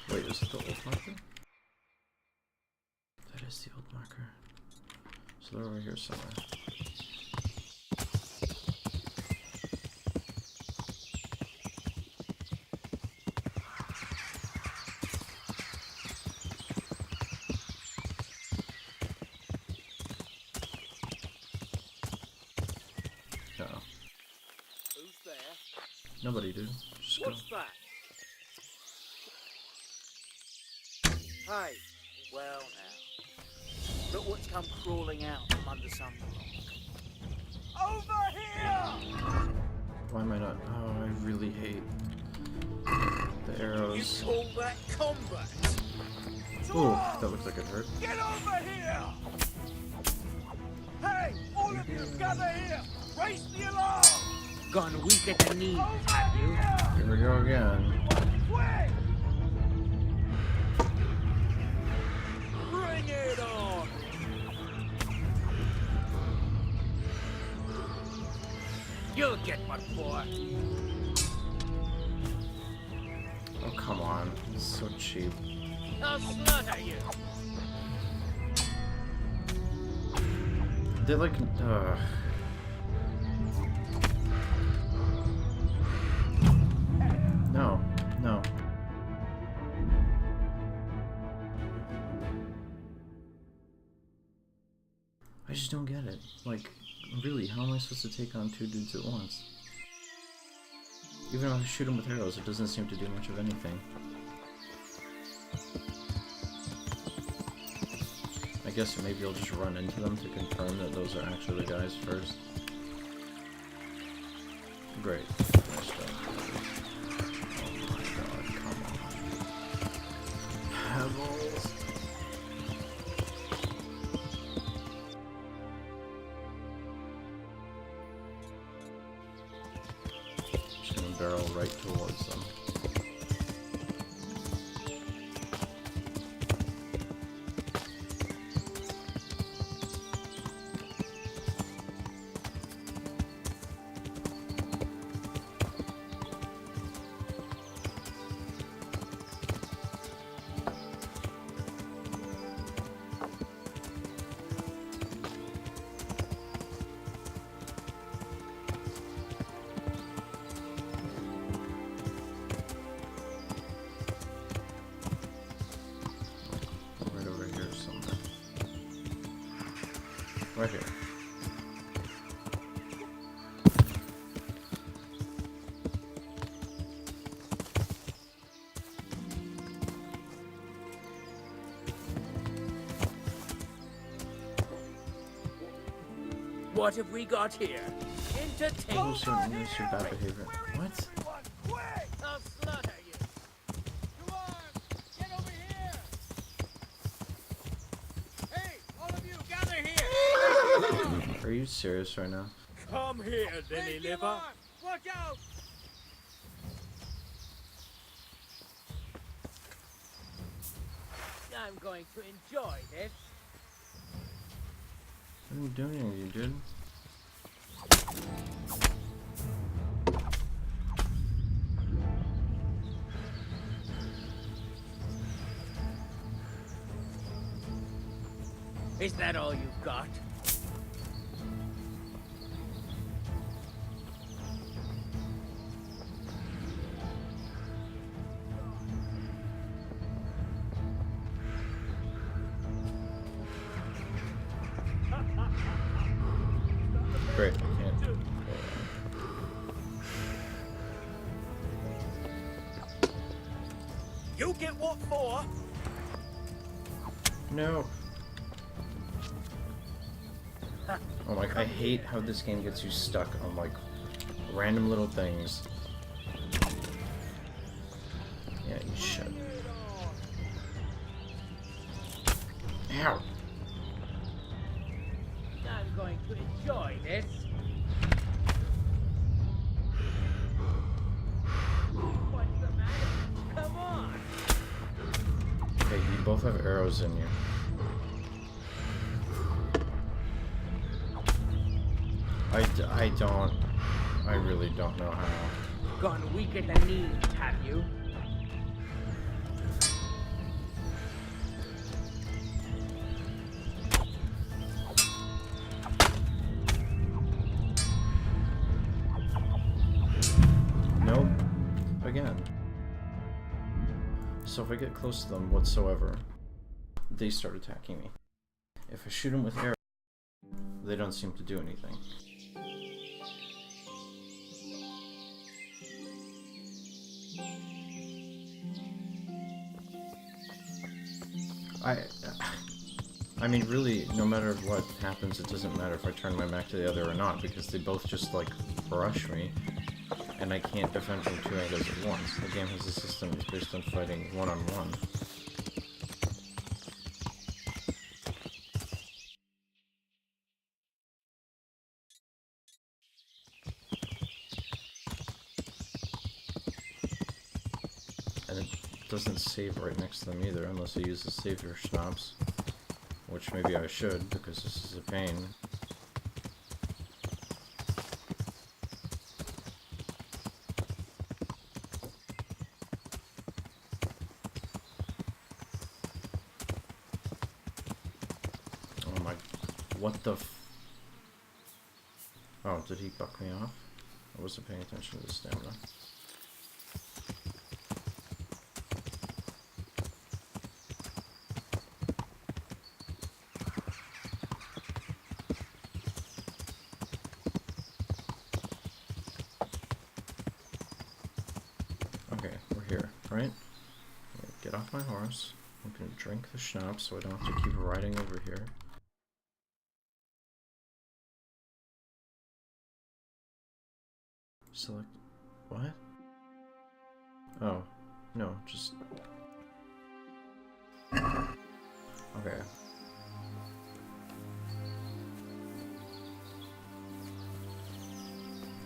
Wait, is it the old marker? That is the old marker. So they're over here somewhere. No. Who's there? Nobody, dude. Just go. What's that? Hey, well now. Look what's come crawling out from under some rock. Over here! Why am I not? Oh, I really hate the arrows. You call that combat? Ooh, that looks like it hurt. Get over here! Hey, all of you gather here! Raise the alarm! Gone weak at the knees, have you? Here we go again. Quick! Bring it on! You'll get what for. Oh, come on. It's so cheap. I'll slaughter you. They're like, No, no. I just don't get it. Like, really, how am I supposed to take on two dudes at once? Even if I shoot them with arrows, it doesn't seem to do much of anything. I guess maybe I'll just run into them to confirm that those are actually the guys first. Great. Nice job. Oh my god, come on. Pebbles. Just gonna barrel right towards them. Right over here somewhere. Right here. What have we got here? Entertainment. Those are bad behavior. What? I'll slaughter you. Come on! Get over here! Hey, all of you, gather here! Are you serious right now? Come here, Lily Liver. Watch out! I'm going to enjoy this. I didn't do anything, you did. Is that all you've got? Great, I can't. You get what for? No. Oh my, I hate how this game gets you stuck on like random little things. Yeah, you shut. Ow. I'm going to enjoy this. What's the matter? Come on. Okay, you both have arrows in you. I really don't know how. Gone weak at the knees, have you? Nope. Again. So if I get close to them whatsoever, they start attacking me. If I shoot them with arrows, they don't seem to do anything. I mean, really, no matter what happens, it doesn't matter if I turn my back to the other or not, because they both just, like, brush me, and I can't defend from two angles at once. The game has a system that's based on fighting one-on-one. And it doesn't save right next to them either, unless I use the savior schnapps. Which maybe I should, because this is a pain. Oh my... What the f... Oh, did he buck me off? I wasn't paying attention to the stamina. Right? Get off my horse. I'm gonna drink the schnapps so I don't have to keep riding over here. Select... What? Oh. No, just... Okay.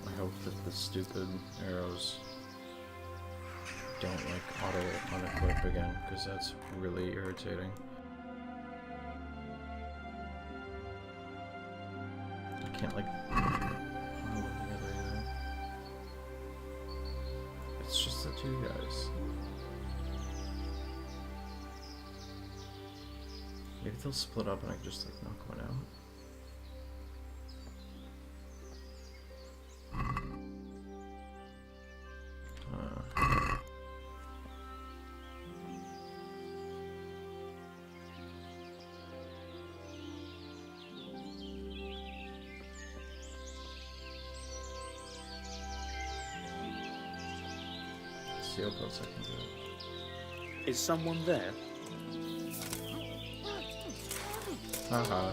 I hope that the stupid arrows don't like auto unequip again, because that's really irritating. I can't like pile them together either. It's just the two guys. Maybe they'll split up and I can just like knock one out. See how close I can do it. Is someone there? Haha.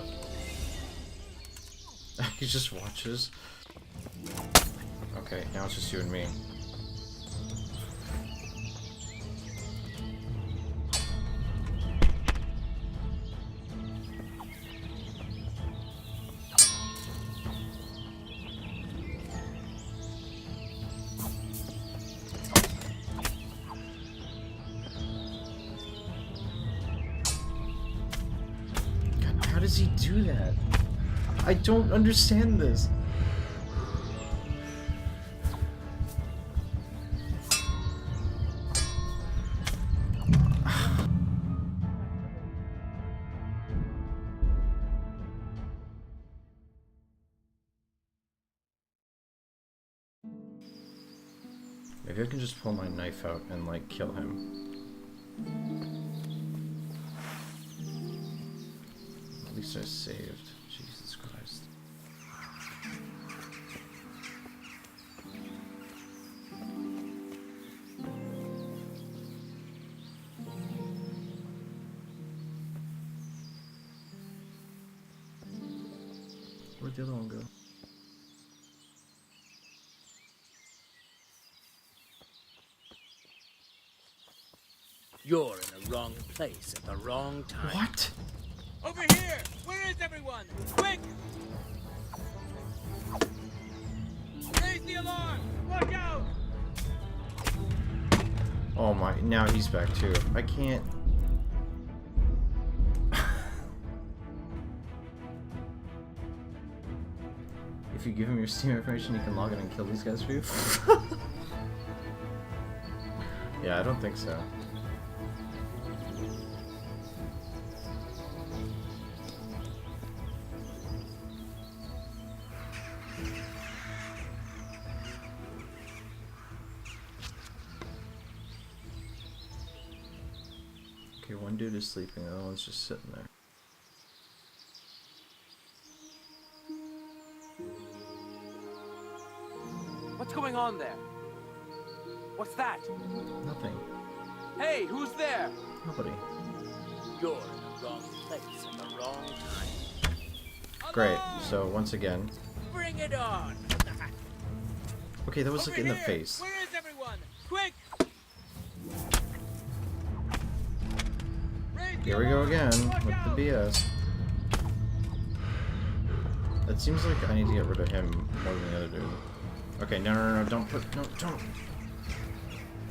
He just watches. Okay, now it's just you and me. does he do that? I don't understand this. Maybe I can just pull my knife out and, like, kill him. At least I saved. Jesus Christ. Where'd the other one go? You're in the wrong place at the wrong time. What? Over here! Where is everyone? Quick! Raise the alarm! Watch out! Oh my, now he's back too. I can't. If you give him your Steam information, he can log in and kill these guys for you? Yeah, I don't think so. Okay, one dude is sleeping, the other one's just sitting there. What's going on there? What's that? Nothing. Hey, who's there? Nobody. You're in the wrong place at the wrong time. Great, so once again. Bring it on! Okay, that was like in the here. face. Where is everyone? Quick! Here we go again with the BS. It seems like I need to get rid of him more than the other dude. Okay, no, don't put, no, don't.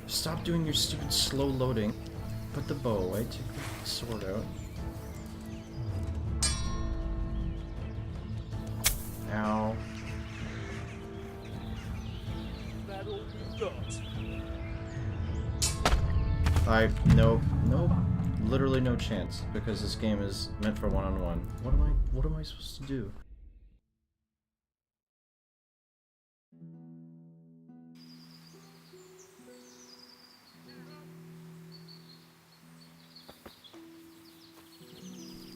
Stop doing your stupid slow loading. Put the bow away, take the sword out. Ow. That all you got? Nope, literally no chance, because this game is meant for one-on-one. What am I supposed to do?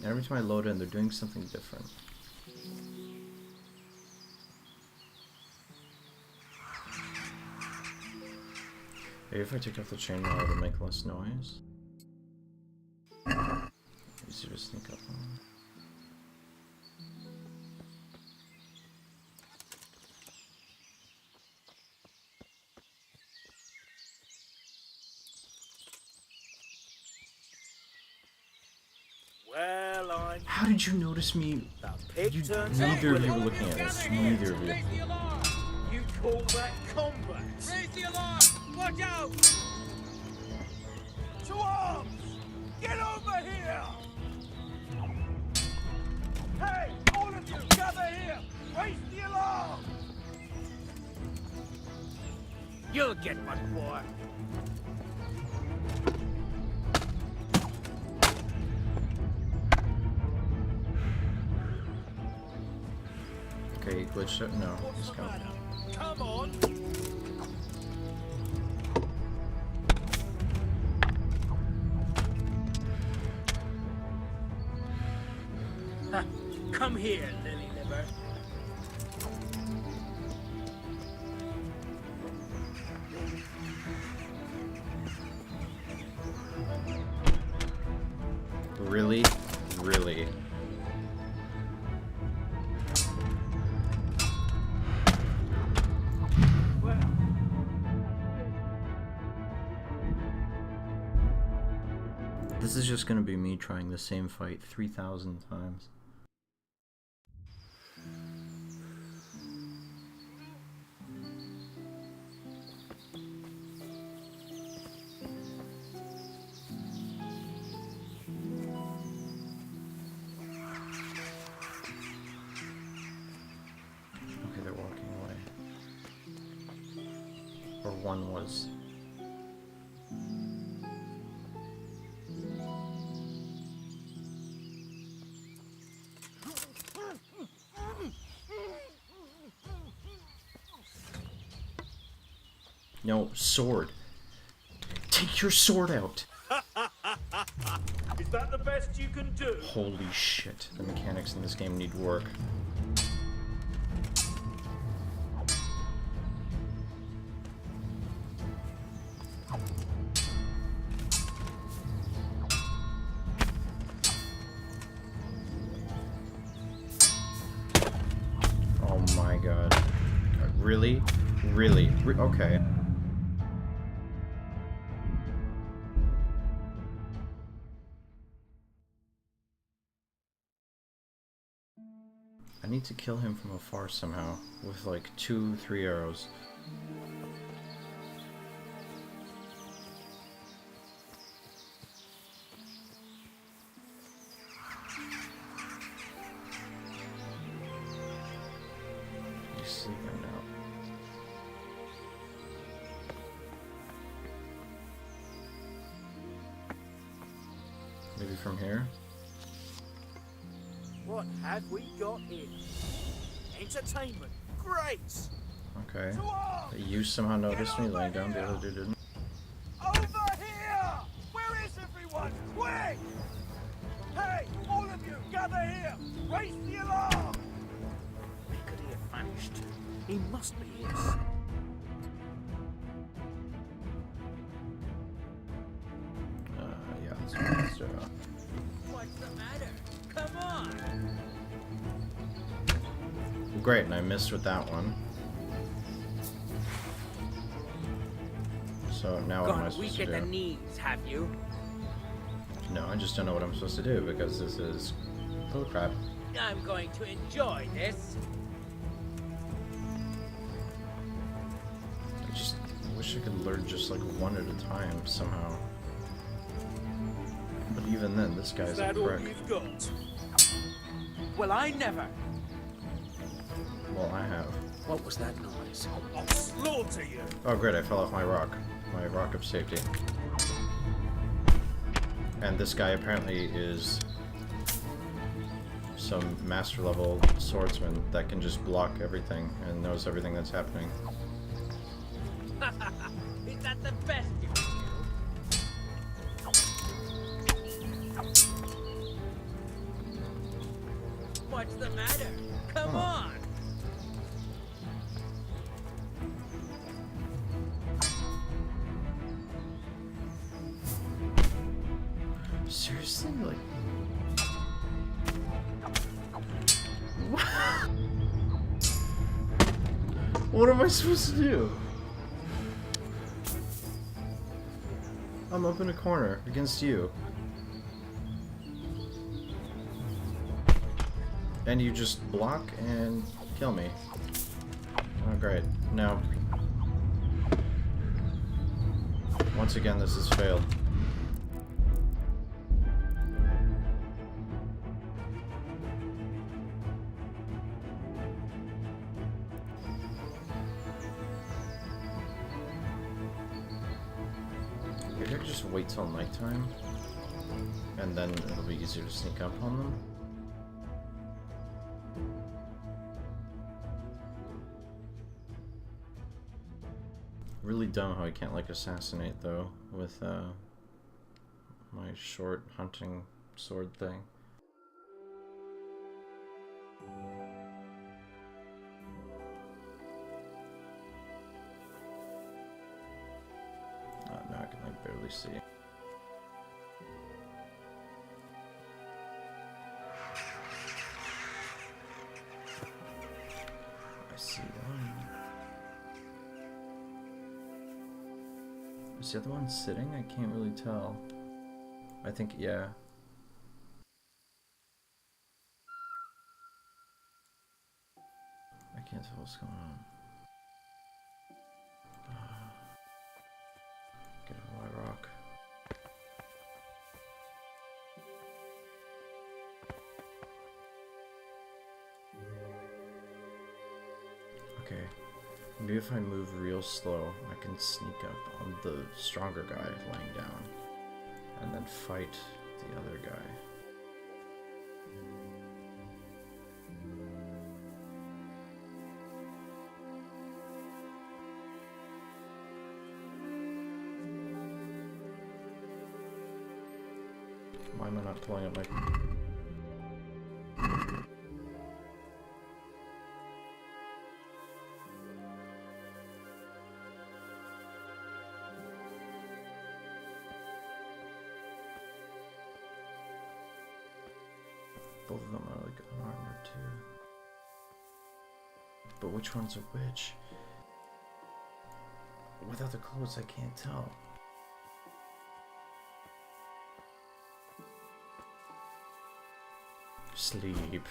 Every time I load in, they're doing something different. Maybe if I take off the chainmail, it'll make less noise. Easier to sneak up on. Well, I'm... How did you notice me? Neither of you were looking at us. Neither of you. You call that combat? Raise the alarm! Watch out! To arms! Get over here! Hey, all of you, gather here! Raise the alarm! You'll get one, boy. Okay, he glitched out. No, he's coming. Come on! Come here, lily liver. Really? Really? This is just gonna be me trying the same fight 3,000 times. Or one was. No, sword. Take your sword out. Is that the best you can do? Holy shit. The mechanics in this game need work. Oh my god. Really? Really? Okay. I need to kill him from afar somehow, with like 2-3 arrows. He's sleeping now. Maybe from here? What have we got here? Entertainment. Great! Okay. You somehow noticed me laying down, the other dude didn't. Over here! Where is everyone? Quick! Hey, all of you, gather here! Raise the alarm! Where could he have vanished? He must be here. Yeah, let's do it. What's the matter? Come on! Great, and I missed with that one. So now what am I Got supposed weak to at the do? knees, have you? No, I just don't know what I'm supposed to do because this is bullcrap. I'm going to enjoy this. I just wish I could learn just like one at a time somehow. But even then, this guy's Is a that all prick. you've got? Well, I never. Well, I have. What was that noise? I'll slaughter you. Oh great, I fell off my rock of safety. And this guy apparently is some master level swordsman that can just block everything and knows everything that's happening. Is that the best you can do? What's the matter? Come on! Seriously? Like... What am I supposed to do? I'm up in a corner against you. And you just block and kill me. Oh great. No. Once again, this has failed. Maybe I could just wait till nighttime, and then it'll be easier to sneak up on them. Really dumb how I can't like assassinate though with my short hunting sword thing. Now I can like barely see. I see one. Is the other one sitting? I can't really tell. I think, yeah. I can't tell what's going on. Get on my rock. Okay. Maybe if I move real slow, I can sneak up on the stronger guy laying down, and then fight the other guy. Why am I not pulling up my... Both of them are like unarmored too. But which one's a which? Without the clothes, I can't tell. Sleep.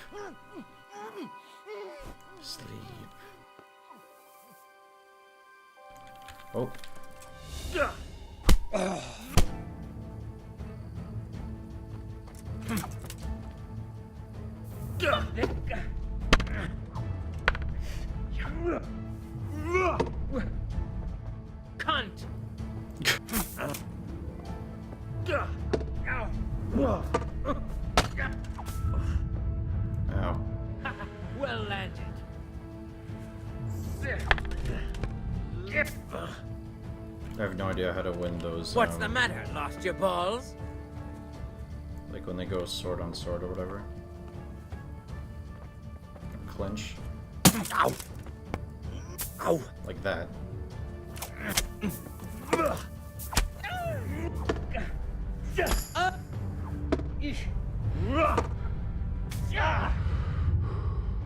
Sleep. Oh. Cunt! Ow. Well landed. I have no idea how to win those. What's the matter? Lost your balls? Like when they go sword on sword or whatever. Clinch. Ow! Ow! Like that.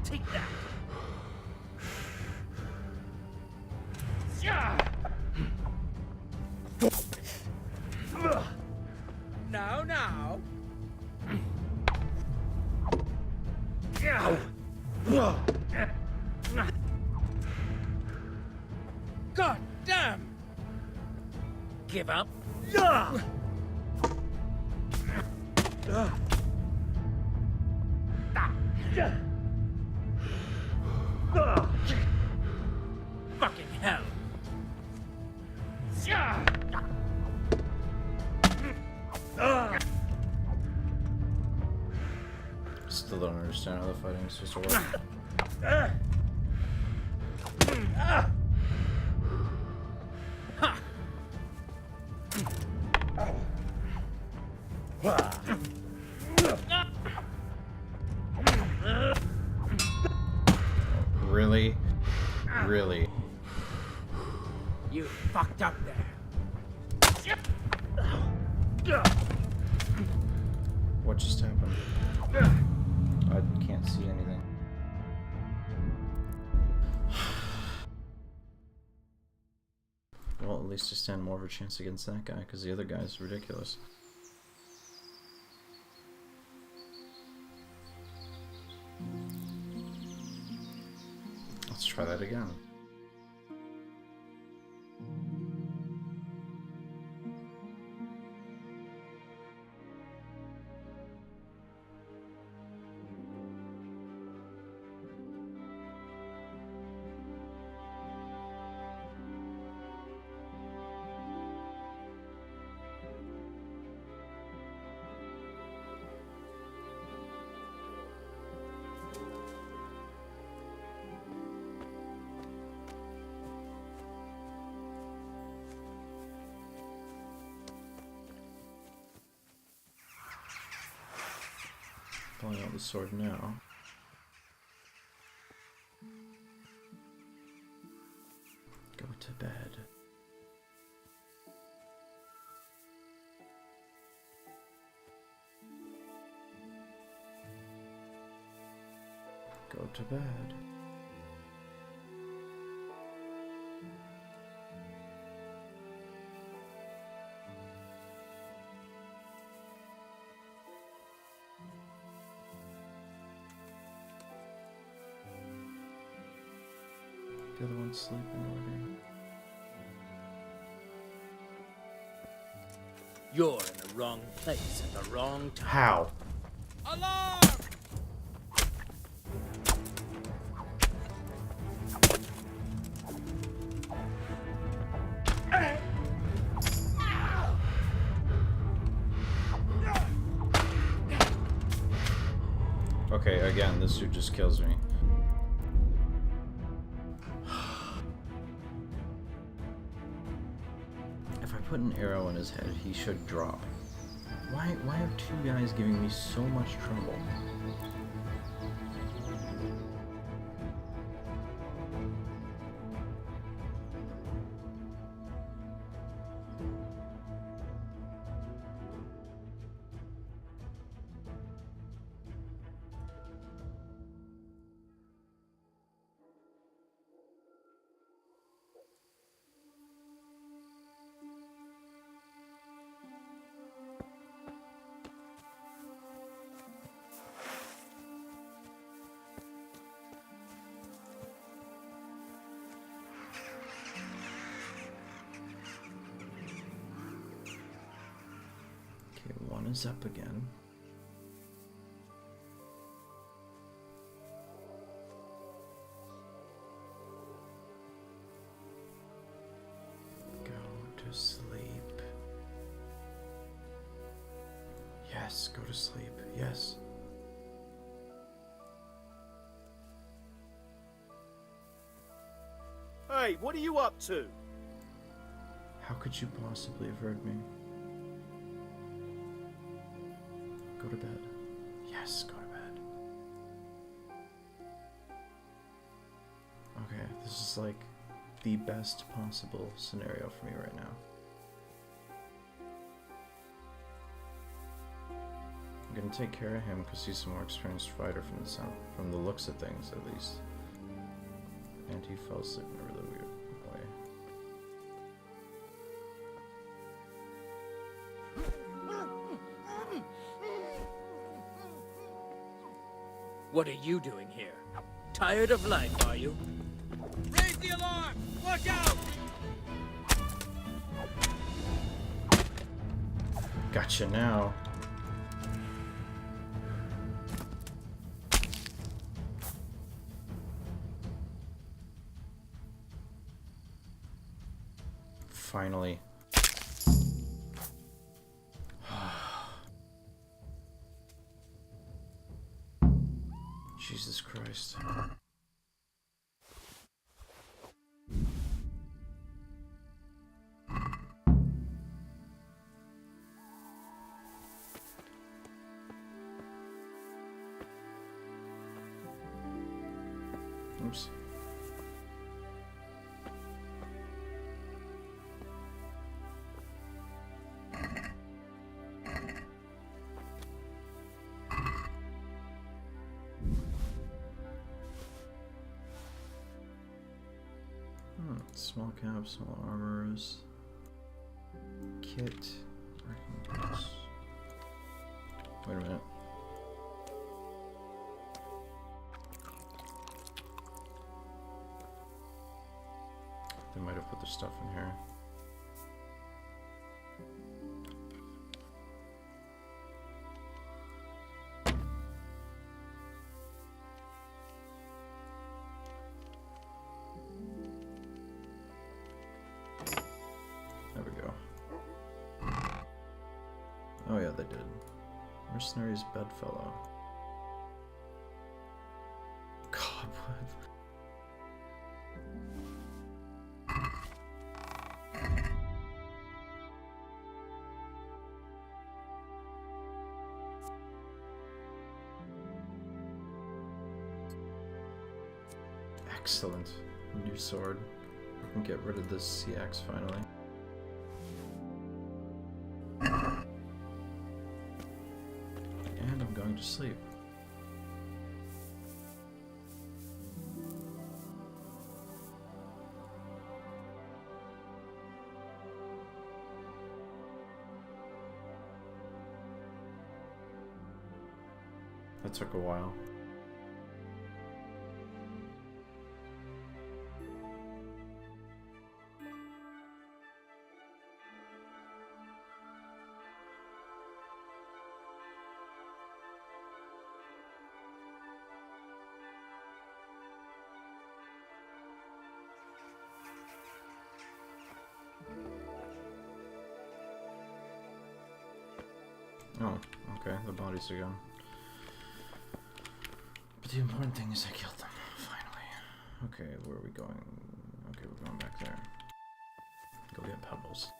Take that. Now. God damn! Give up? Fucking hell! Still don't understand how the fighting is supposed to work. Really? Really? You fucked up there. What just happened? I can't see anything. Well, at least I stand more of a chance against that guy, because the other guy's ridiculous. Let's try that again. Pulling out the sword now. Go to bed. Go to bed. The other one's sleeping already. You're in the wrong place at the wrong time. How? Alarm! Okay, again, this dude just kills me. If I put an arrow in his head, he should drop. Why are two guys giving me so much trouble? Okay, one is up again. Go to sleep. Yes, go to sleep. Yes. Hey, what are you up to? How could you possibly have heard me? Go to bed. Yes, go to bed. Okay, this is like the best possible scenario for me right now. I'm gonna take care of him because he's a more experienced fighter from the looks of things, at least. And he fell asleep in a really weird way. What are you doing here? Tired of life, are you? Raise the alarm! Look out! Gotcha now. Finally. Jesus Christ. Oops. Small cap, small armors, kit, working boots. Wait a minute. They might have put their stuff in here. There we go. Oh yeah, they did. Mercenary's bedfellow. God, what? Excellent. New sword. I can get rid of this sea axe finally. And I'm going to sleep. That took a while. Oh, okay, the bodies are gone. the important thing is I killed them, finally. Okay, where are we going? Okay, we're going back there. Go get pebbles.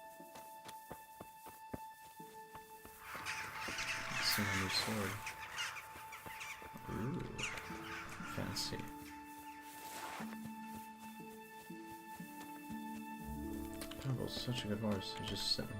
See my new sword. Ooh, fancy. Pebbles, such a good horse. He's just sitting here.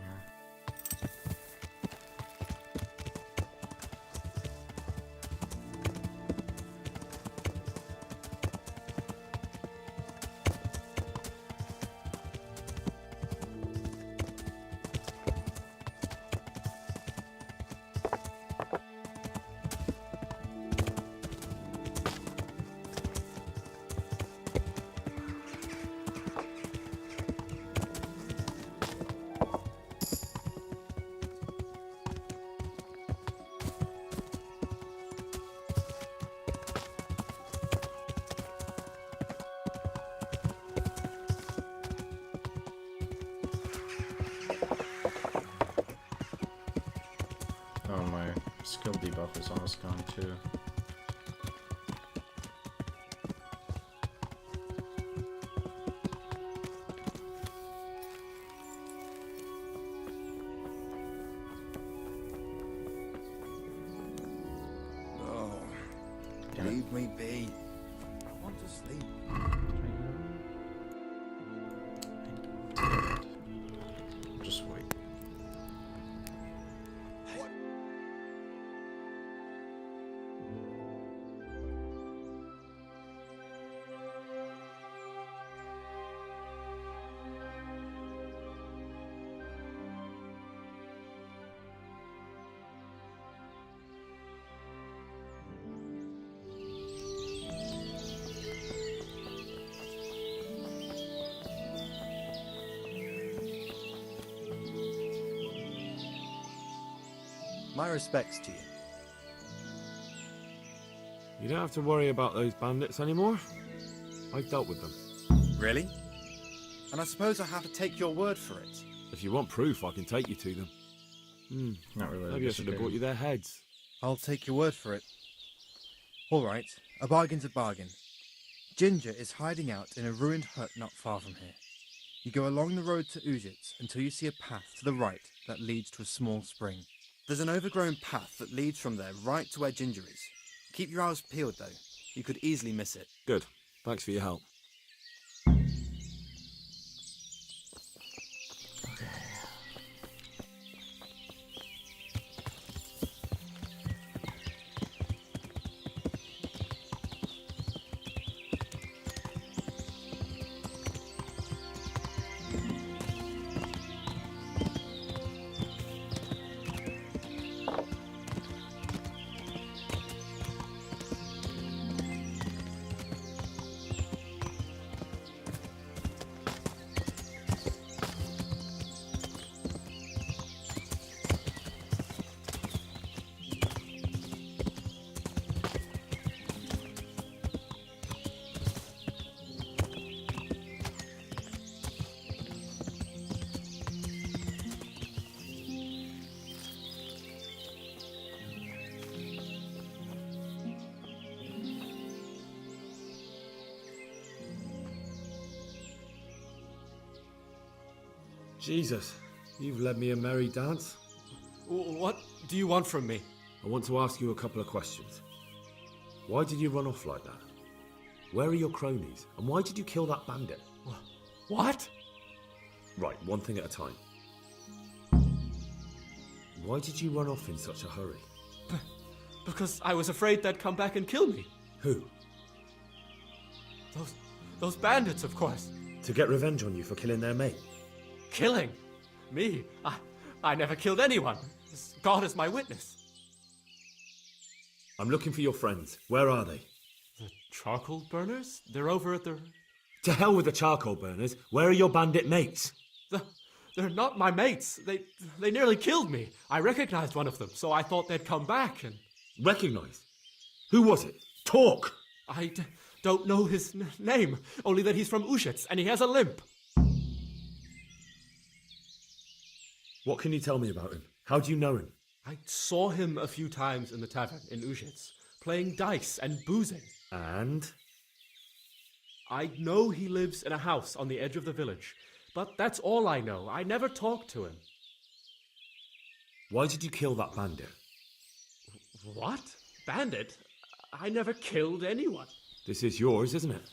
Oh, my skill debuff is almost gone too. Oh, leave me be. I want to sleep. Just wait. My respects to you. You don't have to worry about those bandits anymore. I've dealt with them. Really? And I suppose I have to take your word for it. If you want proof, I can take you to them. Not really. Maybe I should have brought you their heads. I'll take your word for it. All right, a bargain's a bargain. Ginger is hiding out in a ruined hut not far from here. You go along the road to Uzhitz until you see a path to the right that leads to a small spring. There's an overgrown path that leads from there right to where Ginger is. Keep your eyes peeled, though. You could easily miss it. Good. Thanks for your help. Jesus, you've led me a merry dance. What do you want from me? I want to ask you a couple of questions. Why did you run off like that? Where are your cronies? And why did you kill that bandit? What? Right, one thing at a time. Why did you run off in such a hurry? Because I was afraid they'd come back and kill me. Who? Those bandits, of course. To get revenge on you for killing their mate? Killing? Me? I never killed anyone. God is my witness. I'm looking for your friends. Where are they? The charcoal burners? They're over at the... To hell with the charcoal burners. Where are your bandit mates? They're not my mates. They nearly killed me. I recognized one of them, so I thought they'd come back and... Recognized? Who was it? Talk! I don't know his name, only that he's from Uzhitz and he has a limp. What can you tell me about him? How do you know him? I saw him a few times in the tavern in Uzhitz, playing dice and boozing. And? I know he lives in a house on the edge of the village, but that's all I know. I never talked to him. Why did you kill that bandit? What? Bandit? I never killed anyone. This is yours, isn't it?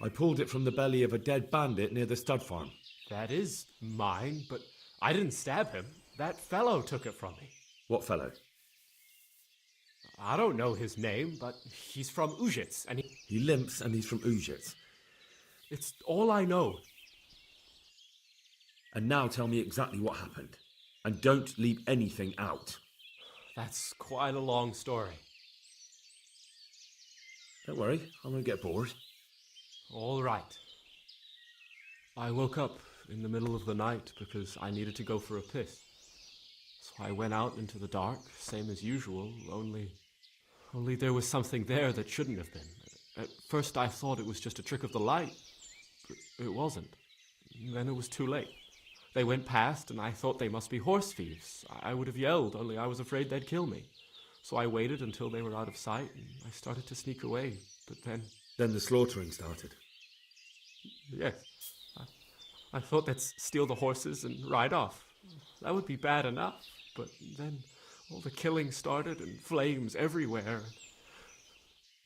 I pulled it from the belly of a dead bandit near the stud farm. That is mine, but I didn't stab him. That fellow took it from me. What fellow? I don't know his name, but he's from Uzhitz, and He limps and he's from Uzhitz. It's all I know. And now tell me exactly what happened. And don't leave anything out. That's quite a long story. Don't worry, I won't get bored. All right. I woke up in the middle of the night because I needed to go for a piss. So I went out into the dark, same as usual, only there was something there that shouldn't have been. At first I thought it was just a trick of the light, but it wasn't. Then it was too late. They went past and I thought they must be horse thieves. I would have yelled, only I was afraid they'd kill me. So I waited until they were out of sight and I started to sneak away, but then... Then the slaughtering started. Yes. I thought they'd steal the horses and ride off. That would be bad enough, but then all the killing started and flames everywhere.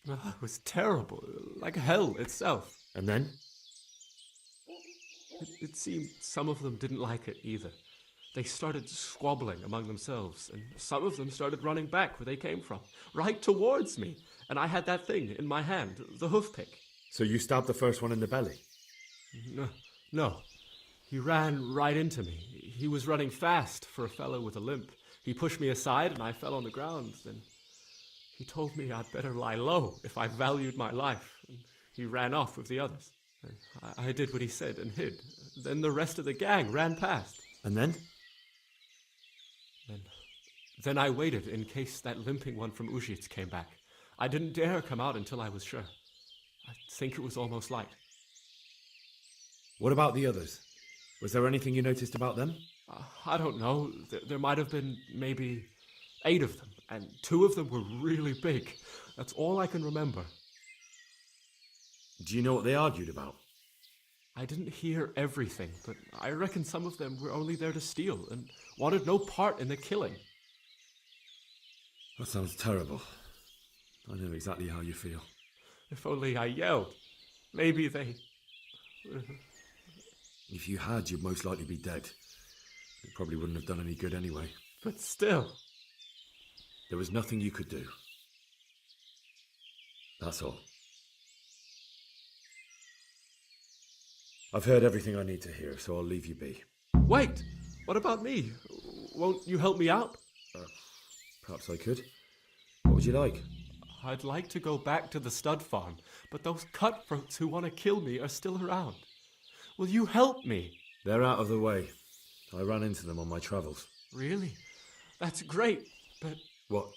It was terrible, like hell itself. And then? It seemed some of them didn't like it either. They started squabbling among themselves, and some of them started running back where they came from, right towards me. And I had that thing in my hand, the hoof pick. So you stabbed the first one in the belly? No. He ran right into me. He was running fast for a fellow with a limp. He pushed me aside and I fell on the ground. Then he told me I'd better lie low if I valued my life. And he ran off with the others. I did what he said and hid. Then the rest of the gang ran past. And then? Then I waited in case that limping one from Uzhitz came back. I didn't dare come out until I was sure. I think it was almost light. What about the others? Was there anything you noticed about them? I don't know. There might have been maybe 8 of them, and 2 of them were really big. That's all I can remember. Do you know what they argued about? I didn't hear everything, but I reckon some of them were only there to steal and wanted no part in the killing. That sounds terrible. I know exactly how you feel. If only I yelled. Maybe they... If you had, you'd most likely be dead. It probably wouldn't have done any good anyway. But still... There was nothing you could do. That's all. I've heard everything I need to hear, so I'll leave you be. Wait! What about me? Won't you help me out? Perhaps I could. What would you like? I'd like to go back to the stud farm, but those cutthroats who want to kill me are still around. Will you help me? They're out of the way. I ran into them on my travels. Really? That's great, but... What?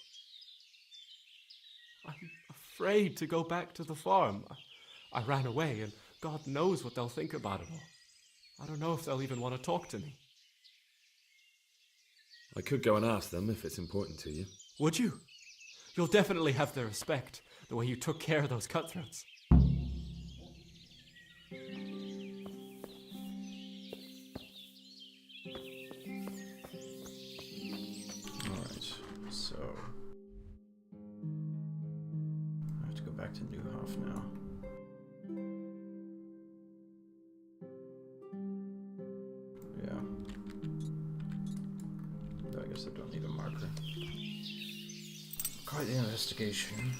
I'm afraid to go back to the farm. I ran away, and God knows what they'll think about it all. I don't know if they'll even want to talk to me. I could go and ask them if it's important to you. Would you? You'll definitely have their respect, the way you took care of those cutthroats. Alright, so... I have to go back to Newhoff now. Yeah. Though I guess I don't need a marker. Quite the investigation.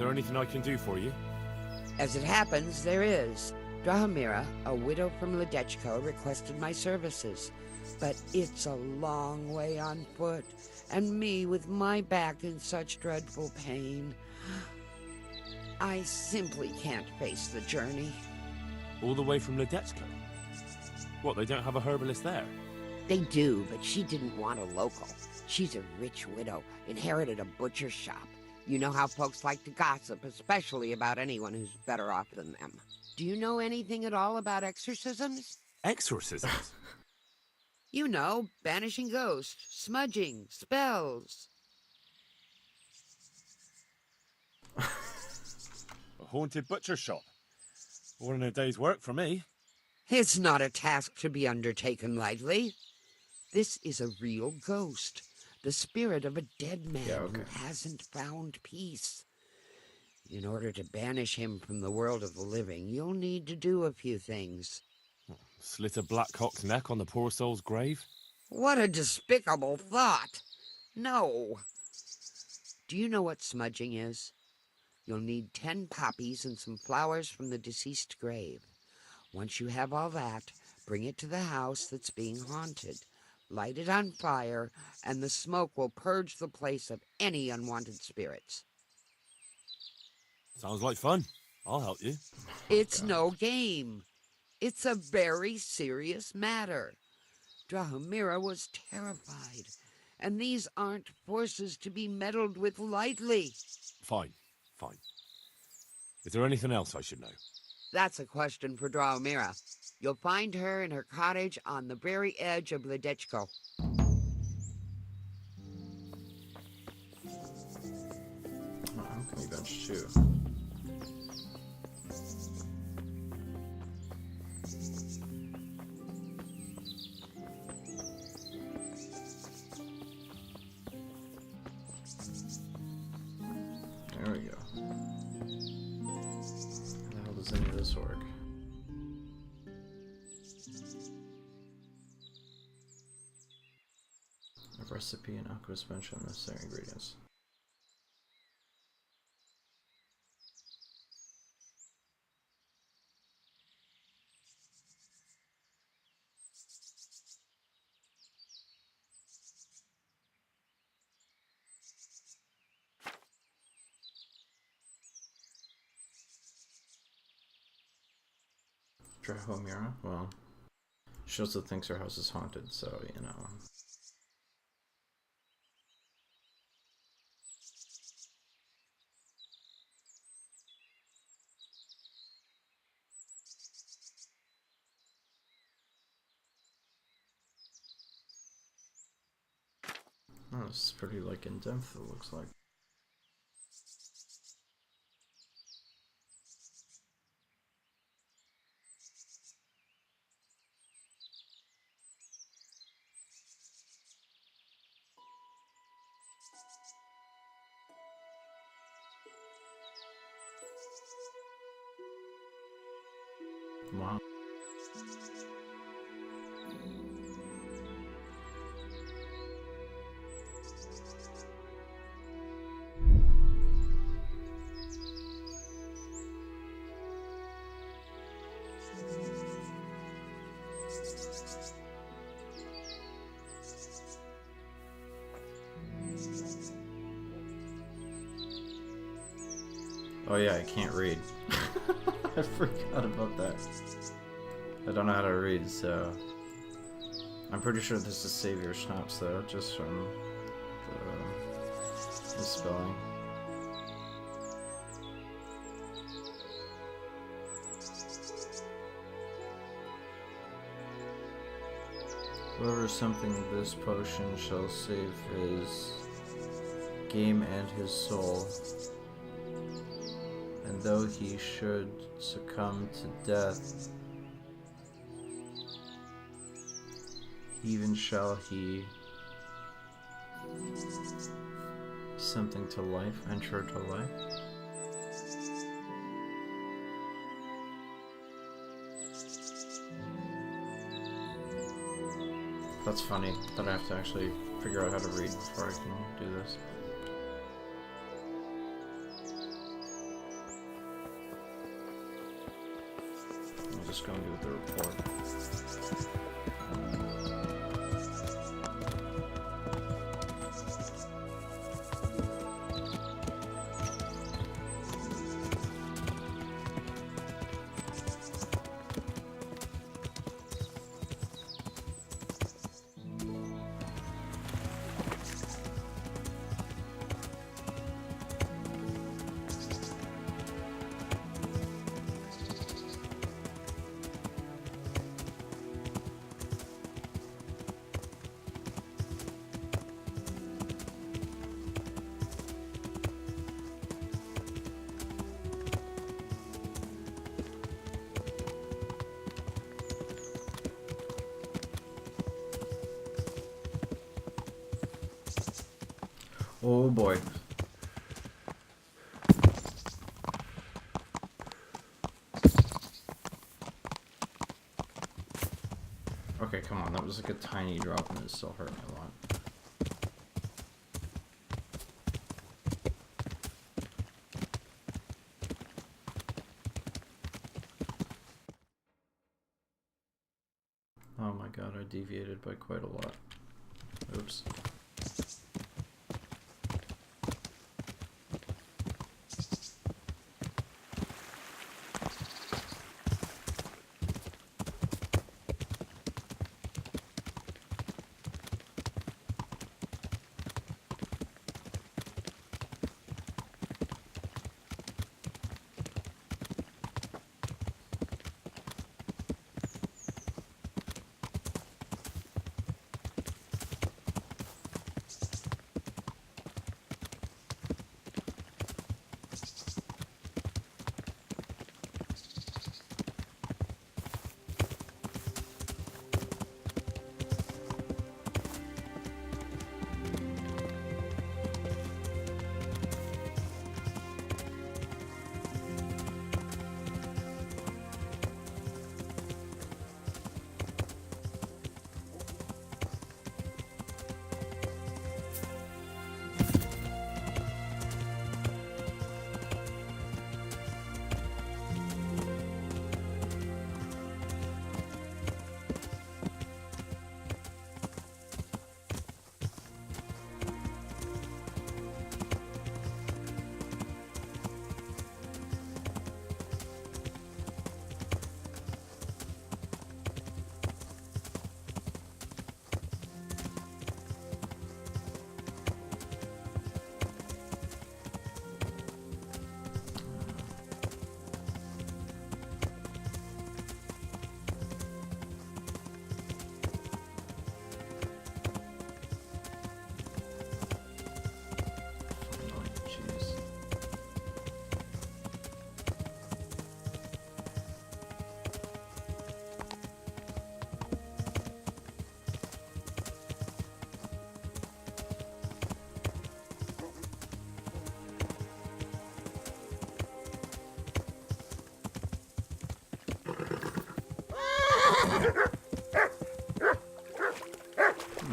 there anything I can do for you? As it happens, there is. Drahomira, a widow from Ledechko, requested my services. But it's a long way on foot, and me with my back in such dreadful pain. I simply can't face the journey. All the way from Ledechko? What, they don't have a herbalist there? They do, but she didn't want a local. She's a rich widow, inherited a butcher's shop. You know how folks like to gossip, especially about anyone who's better off than them. Do you know anything at all about exorcisms? Exorcisms? You know, banishing ghosts, smudging, spells. A haunted butcher shop. More than a day's work for me. It's not a task to be undertaken lightly. This is a real ghost, the spirit of a dead man who hasn't found peace. In order to banish him from the world of the living, you'll need to do a few things. Slit a black cock's neck on the poor soul's grave? What a despicable thought! No. Do you know what smudging is? You'll need 10 poppies and some flowers from the deceased grave. Once you have all that, bring it to the house that's being haunted. Light it on fire, and the smoke will purge the place of any unwanted spirits. Sounds like fun. I'll help you. It's no game. It's a very serious matter. Drahomira was terrified, and these aren't forces to be meddled with lightly. Fine. Is there anything else I should know? That's a question for Drahomira. You'll find her in her cottage on the very edge of Ledechko. Alchemy bench too. There we go. How the hell does any of this work? A recipe and alchemist mention necessary ingredients. Drahomira? Well, she also thinks her house is haunted, so, you know. Oh, this is pretty, like, in-depth, it looks like. Wow. Oh yeah, I can't read. I forgot about that. I don't know how to read, so... I'm pretty sure this is Savior Schnapps, though, just from the spelling. Whoever something this potion shall save his game and his soul. And though he should succumb to death, even shall he something to life, enter to life. That's funny that I have to actually figure out how to read before I can do this. just go and do the report. Oh boy. Okay, come on, that was like a tiny drop and it still hurt me a lot. Oh my god, I deviated by quite a lot. Oops.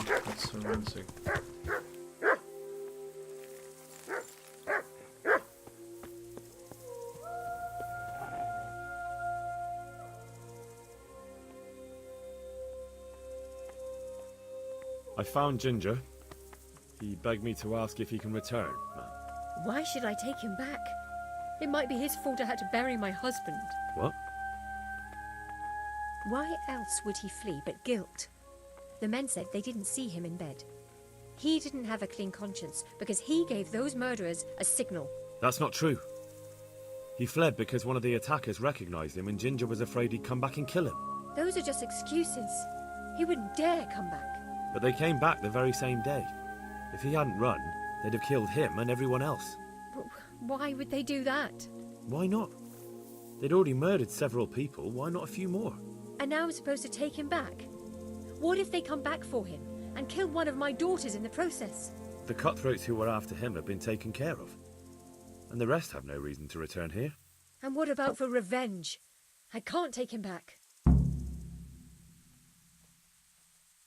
That's forensic. I found Ginger. He begged me to ask if he can return. Why should I take him back? It might be his fault I had to bury my husband. What? Why else would he flee but guilt? The men said they didn't see him in bed. He didn't have a clean conscience because he gave those murderers a signal. That's not true. He fled because one of the attackers recognized him and Ginger was afraid he'd come back and kill him. Those are just excuses. He wouldn't dare come back. But they came back the very same day. If he hadn't run, they'd have killed him and everyone else. But why would they do that? Why not? They'd already murdered several people, why not a few more? And now I'm supposed to take him back? What if they come back for him and kill one of my daughters in the process? The cutthroats who were after him have been taken care of. And the rest have no reason to return here. And what about for revenge? I can't take him back.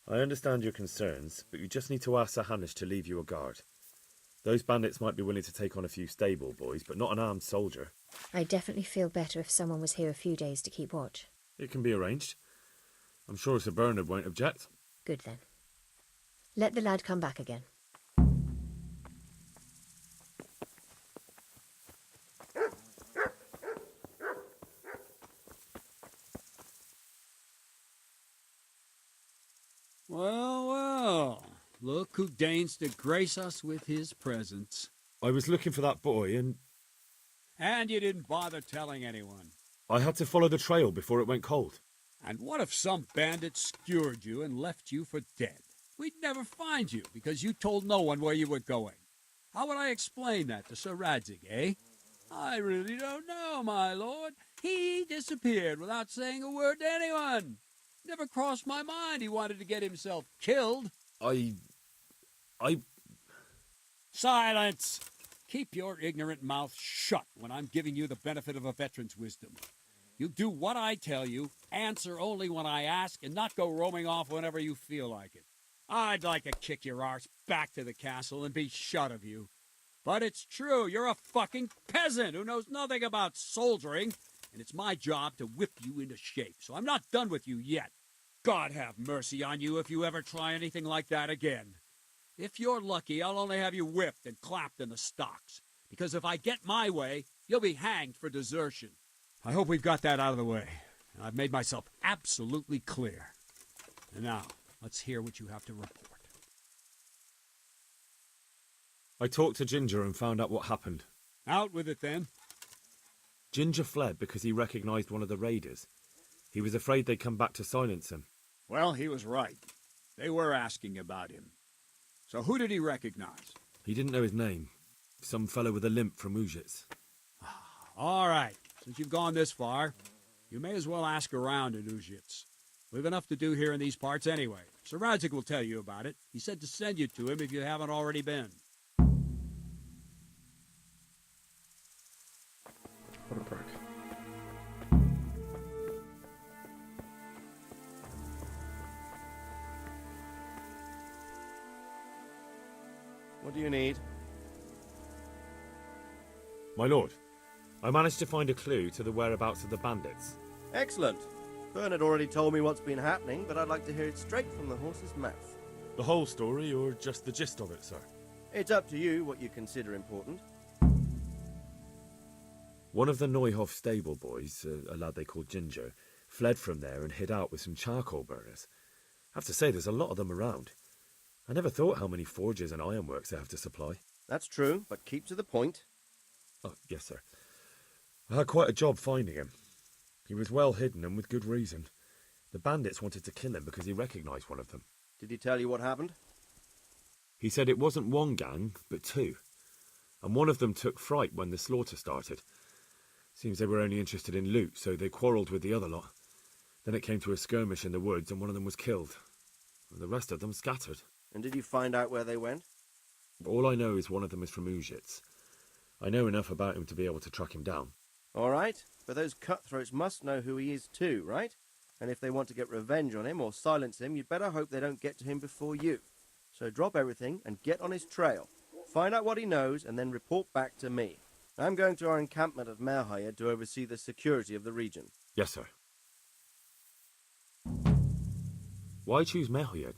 I understand your concerns, but you just need to ask Sir Hanush to leave you a guard. Those bandits might be willing to take on a few stable boys, but not an armed soldier. I'd definitely feel better if someone was here a few days to keep watch. It can be arranged. I'm sure Sir Bernard won't object. Good then. Let the lad come back again. Well, well. Look who deigns to grace us with his presence. I was looking for that boy, and And you didn't bother telling anyone. I had to follow the trail before it went cold. And what if some bandit skewered you and left you for dead? We'd never find you because you told no one where you were going. How would I explain that to Sir Radzig, eh? I really don't know, my lord. He disappeared without saying a word to anyone. Never crossed my mind he wanted to get himself killed. I... Silence! Keep your ignorant mouth shut when I'm giving you the benefit of a veteran's wisdom. You do what I tell you, answer only when I ask, and not go roaming off whenever you feel like it. I'd like to kick your arse back to the castle and be shut of you. But it's true, you're a fucking peasant who knows nothing about soldiering, and it's my job to whip you into shape, so I'm not done with you yet. God have mercy on you if you ever try anything like that again. If you're lucky, I'll only have you whipped and clapped in the stocks, because if I get my way, you'll be hanged for desertion. I hope we've got that out of the way. I've made myself absolutely clear. And now, let's hear what you have to report. I talked to Ginger and found out what happened. Out with it, then. Ginger fled because he recognized one of the raiders. He was afraid they'd come back to silence him. Well, he was right. They were asking about him. So who did he recognize? He didn't know his name. Some fellow with a limp from Ujits. All right. Since you've gone this far, you may as well ask around at Ujits. We've enough to do here in these parts anyway. Sir Radzig will tell you about it. He said to send you to him if you haven't already been. What a prick. What do you need? My lord, I managed to find a clue to the whereabouts of the bandits. Excellent. Bernard already told me what's been happening, but I'd like to hear it straight from the horse's mouth. The whole story, or just the gist of it, sir? It's up to you what you consider important. One of the Neuhoff stable boys, a lad they called Ginger, fled from there and hid out with some charcoal burners. I have to say, there's a lot of them around. I never thought how many forges and ironworks they have to supply. That's true, but keep to the point. Oh, yes, sir. I had quite a job finding him. He was well hidden and with good reason. The bandits wanted to kill him because he recognized one of them. Did he tell you what happened? He said it wasn't one gang, but two. And one of them took fright when the slaughter started. Seems they were only interested in loot, so they quarrelled with the other lot. Then it came to a skirmish in the woods and one of them was killed. And the rest of them scattered. And did you find out where they went? All I know is one of them is from Ujits. I know enough about him to be able to track him down. All right, but those cutthroats must know who he is too, right? And if they want to get revenge on him or silence him, you'd better hope they don't get to him before you. So drop everything and get on his trail. Find out what he knows and then report back to me. I'm going to our encampment at Merhayed to oversee the security of the region. Yes, sir. Why choose Merhayed?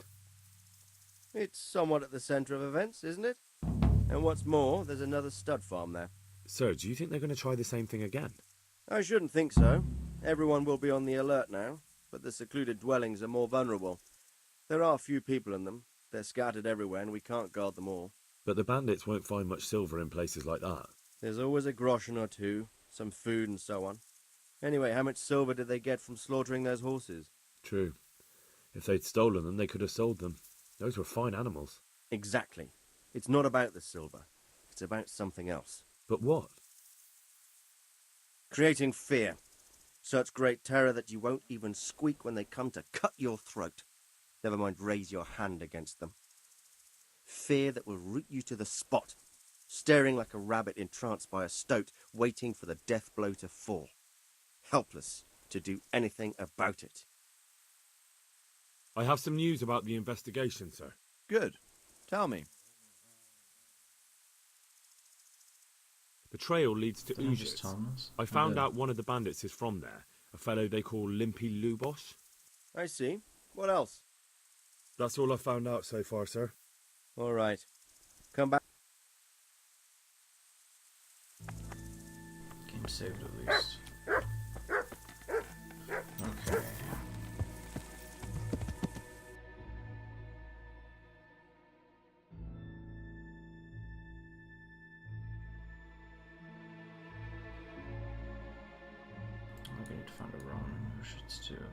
It's somewhat at the centre of events, isn't it? And what's more, there's another stud farm there. Sir, do you think they're going to try the same thing again? I shouldn't think so. Everyone will be on the alert now, but the secluded dwellings are more vulnerable. There are few people in them. They're scattered everywhere and we can't guard them all. But the bandits won't find much silver in places like that. There's always a groschen or two, some food and so on. Anyway, how much silver did they get from slaughtering those horses? True. If they'd stolen them, they could have sold them. Those were fine animals. Exactly. It's not about the silver. It's about something else. But what? Creating fear. Such great terror that you won't even squeak when they come to cut your throat. Never mind raise your hand against them. Fear that will root you to the spot, staring like a rabbit entranced by a stoat, waiting for the death blow to fall. Helpless to do anything about it. I have some news about the investigation, sir. Good. Tell me. The trail leads to Didn't I just Ujits. tell them this? I found out one of the bandits is from there, A fellow they call Limpy Lubos. I see. What else? That's all I've found out so far, sir. All right. Come back. Game saved at least. Okay. I'm gonna need to find a Ronin who shoots too.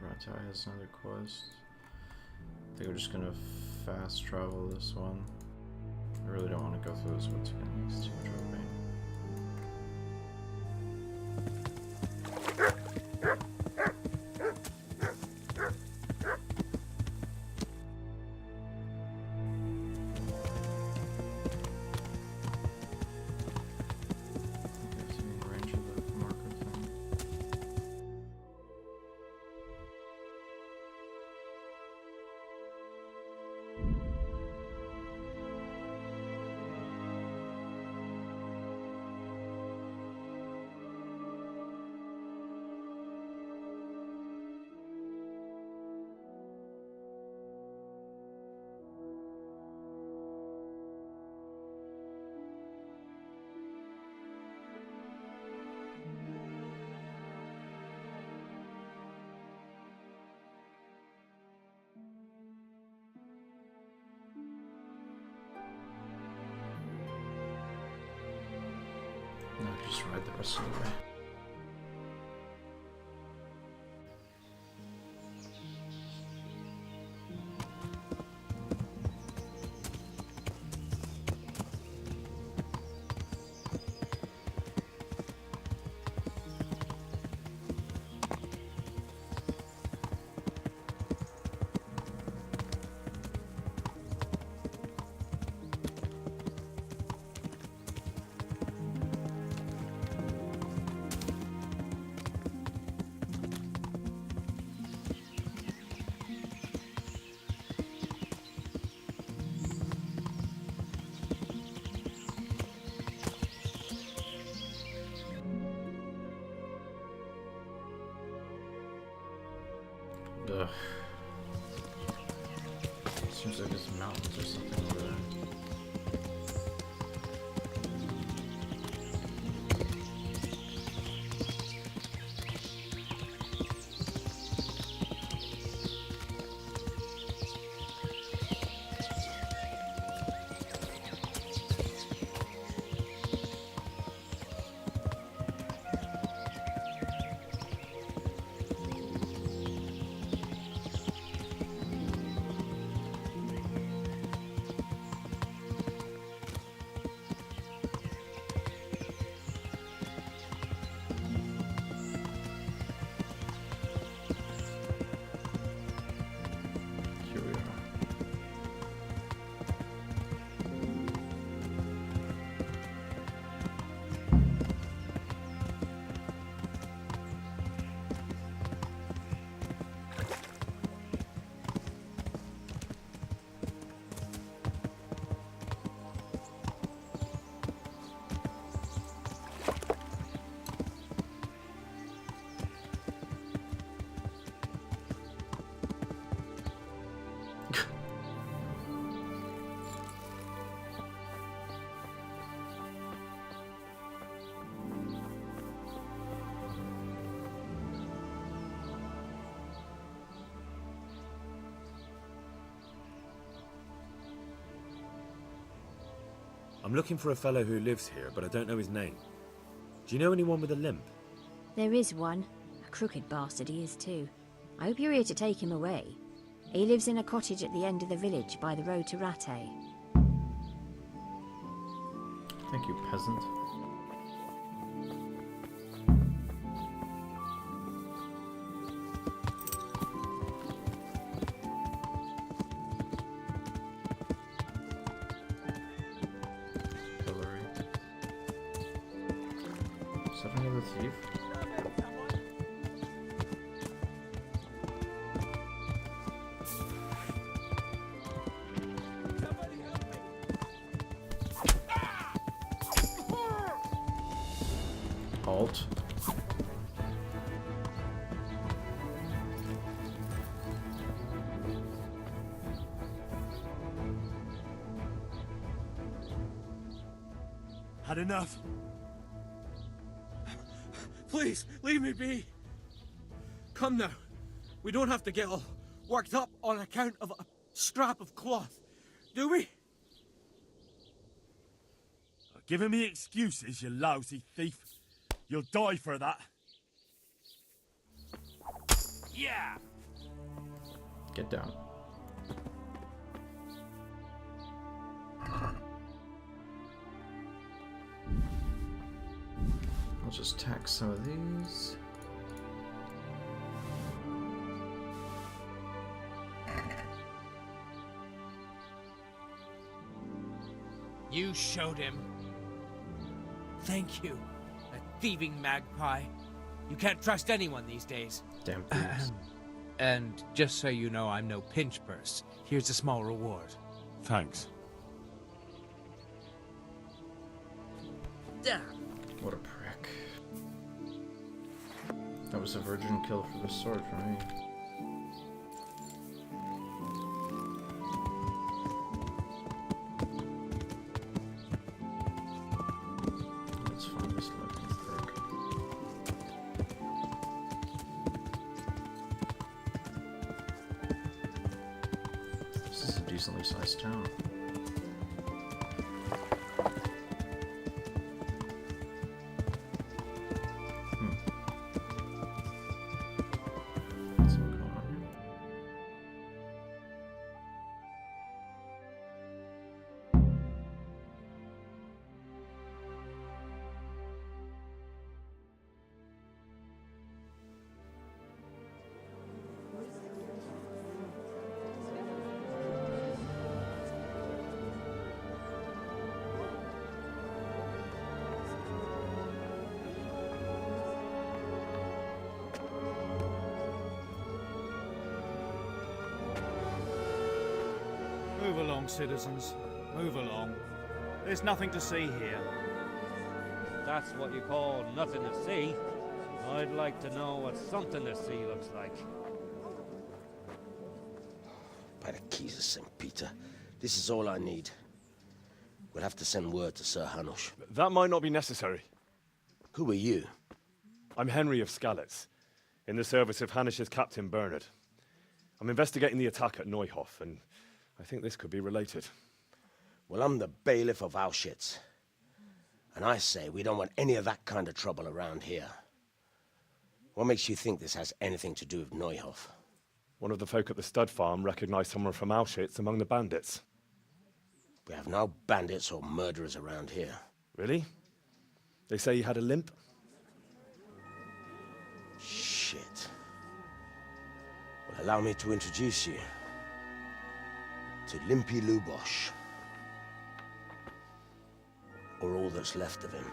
Ratai has another quest. I think we're just gonna fast travel this one. I really don't want to go through this woods again. It's too much of a pain. No, just ride the rest of the way. Ugh. Seems like there's mountains or something over there. I'm looking for a fellow who lives here, but I don't know his name. Do you know anyone with a limp? There is one. A crooked bastard he is too. I hope you're here to take him away. He lives in a cottage at the end of the village by the road to Rattay. Thank you, peasant. Thief. Halt. Had enough? Please, leave me be. Come now. We don't have to get all worked up on account of a scrap of cloth, do we? Giving me excuses, you lousy thief. You'll die for that. Yeah! Get down. I'll just tack some of these. You showed him. Thank you, a thieving magpie. You can't trust anyone these days. Damn thieves. And just so you know, I'm no pinch purse. Here's a small reward. Thanks. Damn. What a prick. That was a virgin kill for the sword for me. Let's find this looking perk. This is a decently sized town. Move along, citizens. Move along. There's nothing to see here. That's what you call nothing to see. I'd like to know what something to see looks like. By the keys of St. Peter, this is all I need. We'll have to send word to Sir Hanush. That might not be necessary. Who are you? I'm Henry of Skalitz, in the service of Hanush's Captain Bernard. I'm investigating the attack at Neuhof, and I think this could be related. Well, I'm the bailiff of Auschwitz. And I say we don't want any of that kind of trouble around here. What makes you think this has anything to do with Neuhof? One of the folk at the stud farm recognized someone from Auschwitz among the bandits. We have no bandits or murderers around here. Really? They say he had a limp? Shit. Well, allow me to introduce you to Limpy Lubosh. Or all that's left of him.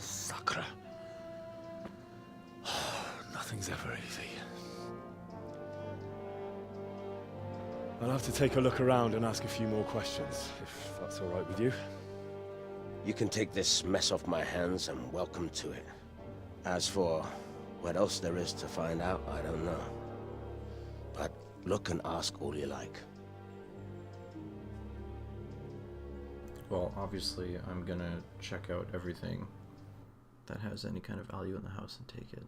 Sacre. Nothing's ever easy. I'll have to take a look around and ask a few more questions, if that's all right with you. You can take this mess off my hands and welcome to it. As for what else there is to find out, I don't know. But look and ask all you like. Well, obviously, I'm gonna check out everything that has any kind of value in the house and take it.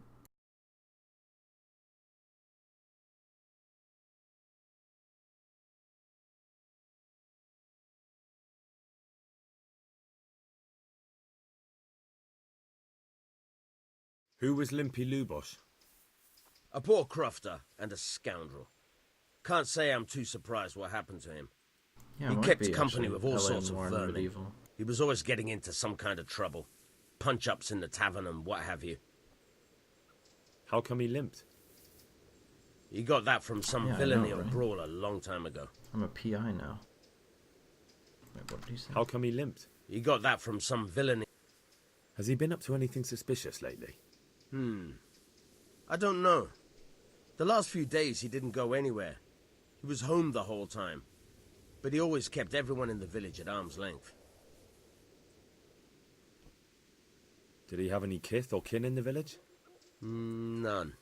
Who was Limpy Lubosh? A poor crofter and a scoundrel. Can't say I'm too surprised what happened to him. Yeah, He might kept be, company actually. with all LA sorts of more vermin. medieval. He was always getting into some kind of trouble. Punch-ups in the tavern and what have you. How come he limped? He got that from some Yeah, I villainy know, or right? brawl a long time ago. I'm a PI now. Wait, what did he say? How come he limped? He got that from some villainy. Has he been up to anything suspicious lately? I don't know. The last few days he didn't go anywhere. He was home the whole time. But he always kept everyone in the village at arm's length. Did he have any kith or kin in the village? None.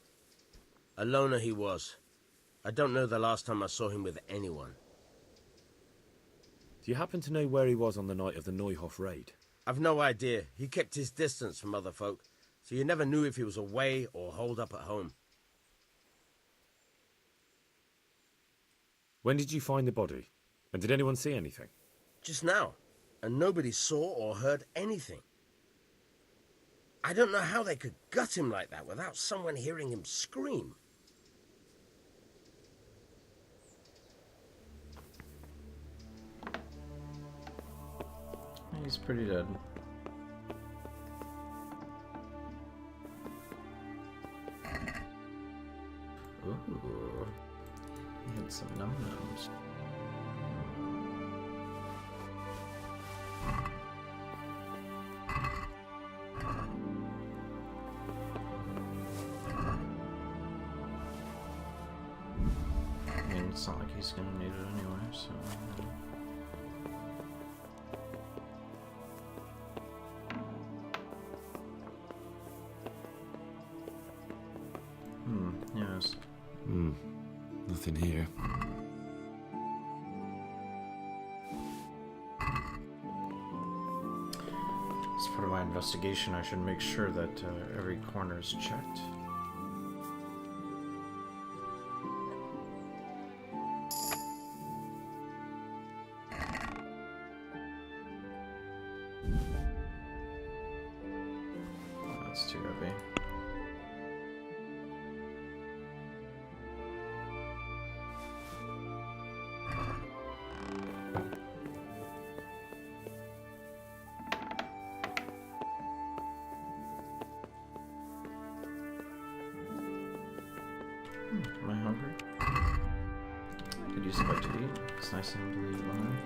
A loner he was. I don't know the last time I saw him with anyone. Do you happen to know where he was on the night of the Neuhof raid? I've no idea. He kept his distance from other folk, so you never knew if he was away or holed up at home. When did you find the body? And did anyone see anything? Just now, and nobody saw or heard anything. I don't know how they could gut him like that without someone hearing him scream. He's pretty dead. Ooh. He had some num-nums. I mean, it's not like he's gonna need it anyway, so... Yes. Nothing here. As part of my investigation, I should make sure that every corner is checked. That's too heavy. Am I hungry? I could use a bite to eat. It's nice and to leave behind.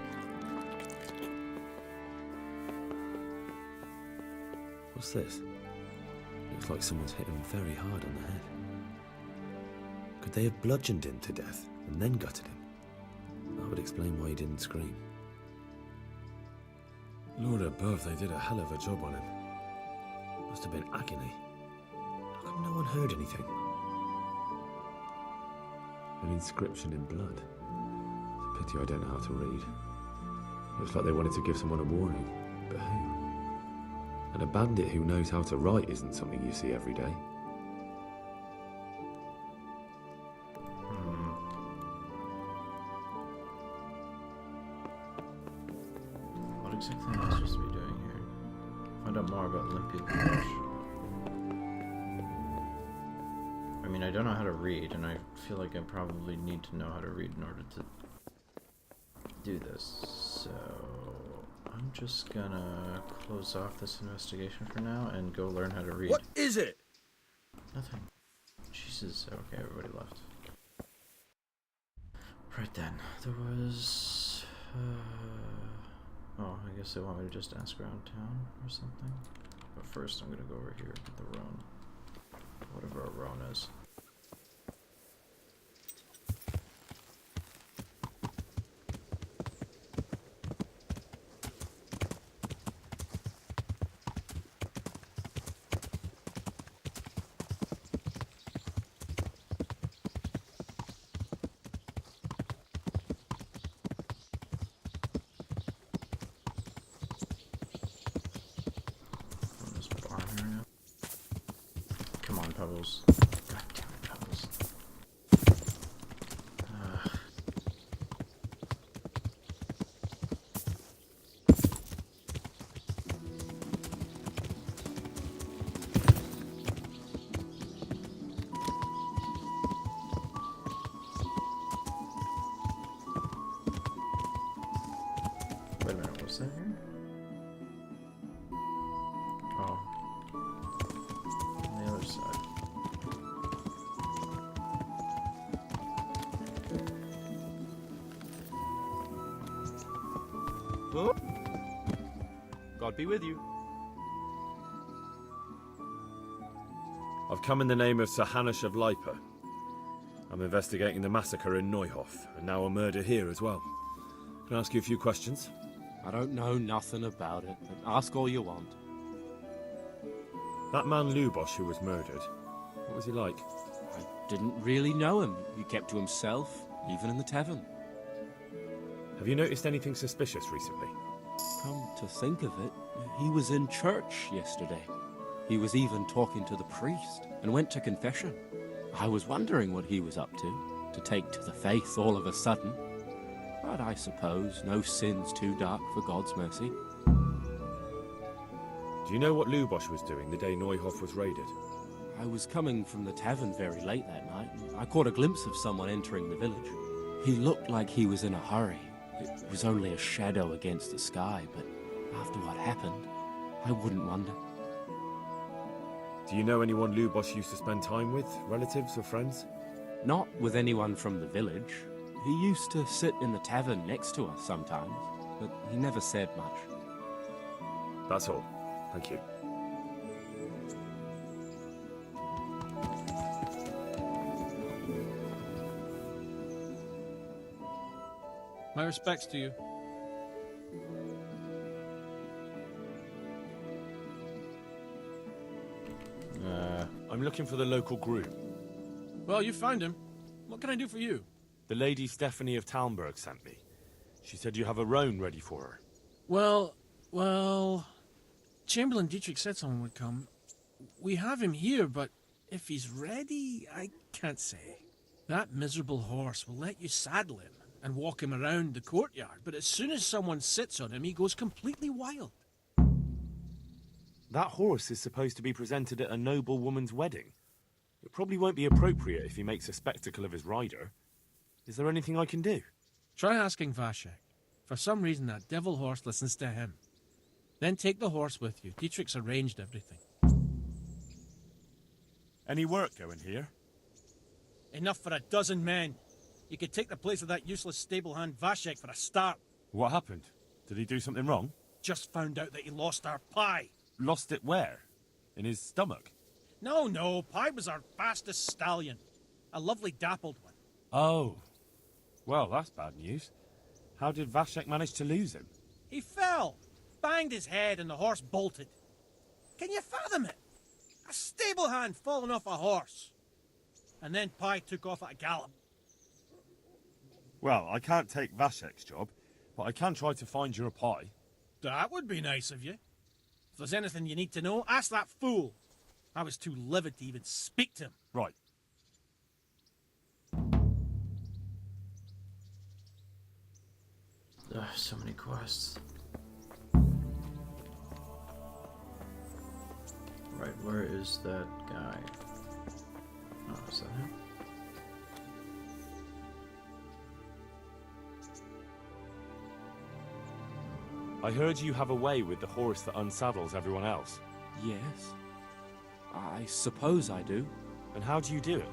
What's this? Looks like someone's hit him very hard on the head. Could they have bludgeoned him to death and then gutted him? That would explain why he didn't scream. Lord above, they did a hell of a job on him. Must have been agony. How come no one heard anything? An inscription in blood. It's a pity I don't know how to read. Looks like they wanted to give someone a warning. But who? And a bandit who knows how to write isn't something you see every day. What exactly am I supposed to be doing here? Find out more about Limpia Village. I mean, I don't know how to read, and I feel like I probably need to know how to read in order to do this. So I'm just gonna close off this investigation for now and go learn how to read. What is it? Nothing. Jesus. Okay, everybody left. Right then, there was... oh, I guess they want me to just ask around town or something. But first I'm gonna go over here and get the roan. Whatever a roan is. Come on, Pebbles. God damn it, Pebbles. Wait a minute, what's that here? Oh. On the other side. Oh. God be with you. I've come in the name of Sir Hanush of Lipa. I'm investigating the massacre in Neuhof, and now a murder here as well. Can I ask you a few questions? I don't know nothing about it, but ask all you want. That man Lubosh who was murdered, what was he like? I didn't really know him. He kept to himself, even in the tavern. Have you noticed anything suspicious recently? Come to think of it, he was in church yesterday. He was even talking to the priest and went to confession. I was wondering what he was up to take to the faith all of a sudden. But I suppose no sin's too dark for God's mercy. Do you know what Lubosh was doing the day Neuhof was raided? I was coming from the tavern very late that night. I caught a glimpse of someone entering the village. He looked like he was in a hurry. It was only a shadow against the sky, but after what happened, I wouldn't wonder. Do you know anyone Lubosh used to spend time with? Relatives or friends? Not with anyone from the village. He used to sit in the tavern next to us sometimes, but he never said much. That's all. Thank you. My respects to you. I'm looking for the local groom. Well, you found him. What can I do for you? The Lady Stephanie of Talmberg sent me. She said you have a roan ready for her. Well... Chamberlain Dietrich said someone would come. We have him here, but if he's ready, I can't say. That miserable horse will let you saddle him and walk him around the courtyard, but as soon as someone sits on him, he goes completely wild. That horse is supposed to be presented at a noble woman's wedding. It probably won't be appropriate if he makes a spectacle of his rider. Is there anything I can do? Try asking Vashek. For some reason, that devil horse listens to him. Then take the horse with you. Dietrich's arranged everything. Any work going here? Enough for 12 men. You could take the place of that useless stable hand Vashek for a start. What happened? Did he do something wrong? Just found out that he lost our pie. Lost it where? In his stomach? No, Pie was our fastest stallion. A lovely dappled one. Oh. Well, that's bad news. How did Vashek manage to lose him? He fell, banged his head, and the horse bolted. Can you fathom it? A stable hand falling off a horse. And then Pie took off at a gallop. Well, I can't take Vashek's job, but I can try to find your pie. That would be nice of you. If there's anything you need to know, ask that fool. I was too livid to even speak to him. Right. So many quests. Right, where is that guy? Oh, is that him? I heard you have a way with the horse that unsaddles everyone else. Yes. I suppose I do. And how do you do it?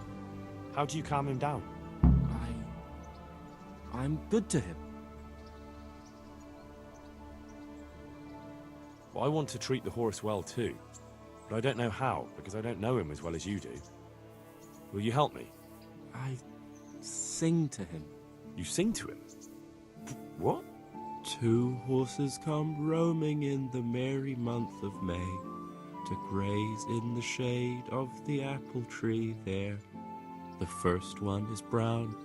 How do you calm him down? I'm good to him. Well, I want to treat the horse well too, but I don't know how, because I don't know him as well as you do. Will you help me? I sing to him. You sing to him? What? 2 horses come roaming in the merry month of May, to graze in the shade of the apple tree there. The first one is brown,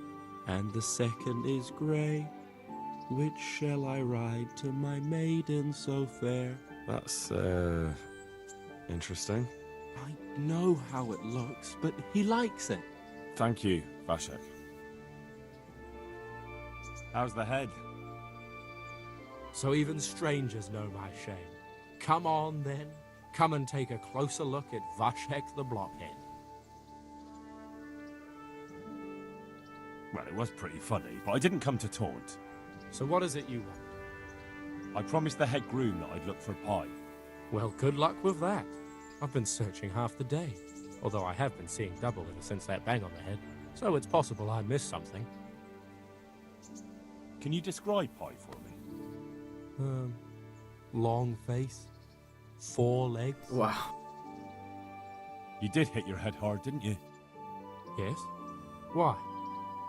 and the second is grey. Which shall I ride to my maiden so fair? That's, interesting. I know how it looks, but he likes it. Thank you, Vashek. How's the head? So even strangers know my shame. Come on, then. Come and take a closer look at Vashek the Blockhead. Well, it was pretty funny, but I didn't come to taunt. So what is it you want? I promised the head groom that I'd look for Pie. Well, good luck with that. I've been searching half the day, although I have been seeing double ever since that bang on the head, so it's possible I missed something. Can you describe Pie for me? Long face, 4 legs. Wow. You did hit your head hard, didn't you? Yes. Why?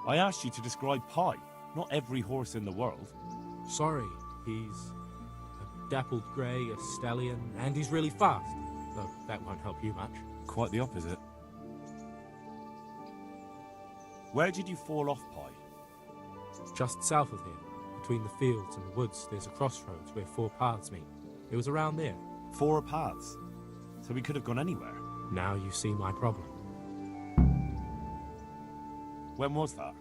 I asked you to describe Pie, not every horse in the world. Sorry, he's a dappled grey, a stallion, and he's really fast. though that won't help you much. Quite the opposite. Where did you fall off, Pi? Just south of here, between the fields and the woods, there's a crossroads where 4 paths meet. It was around there. 4 paths? So we could have gone anywhere. Now you see my problem. When was that?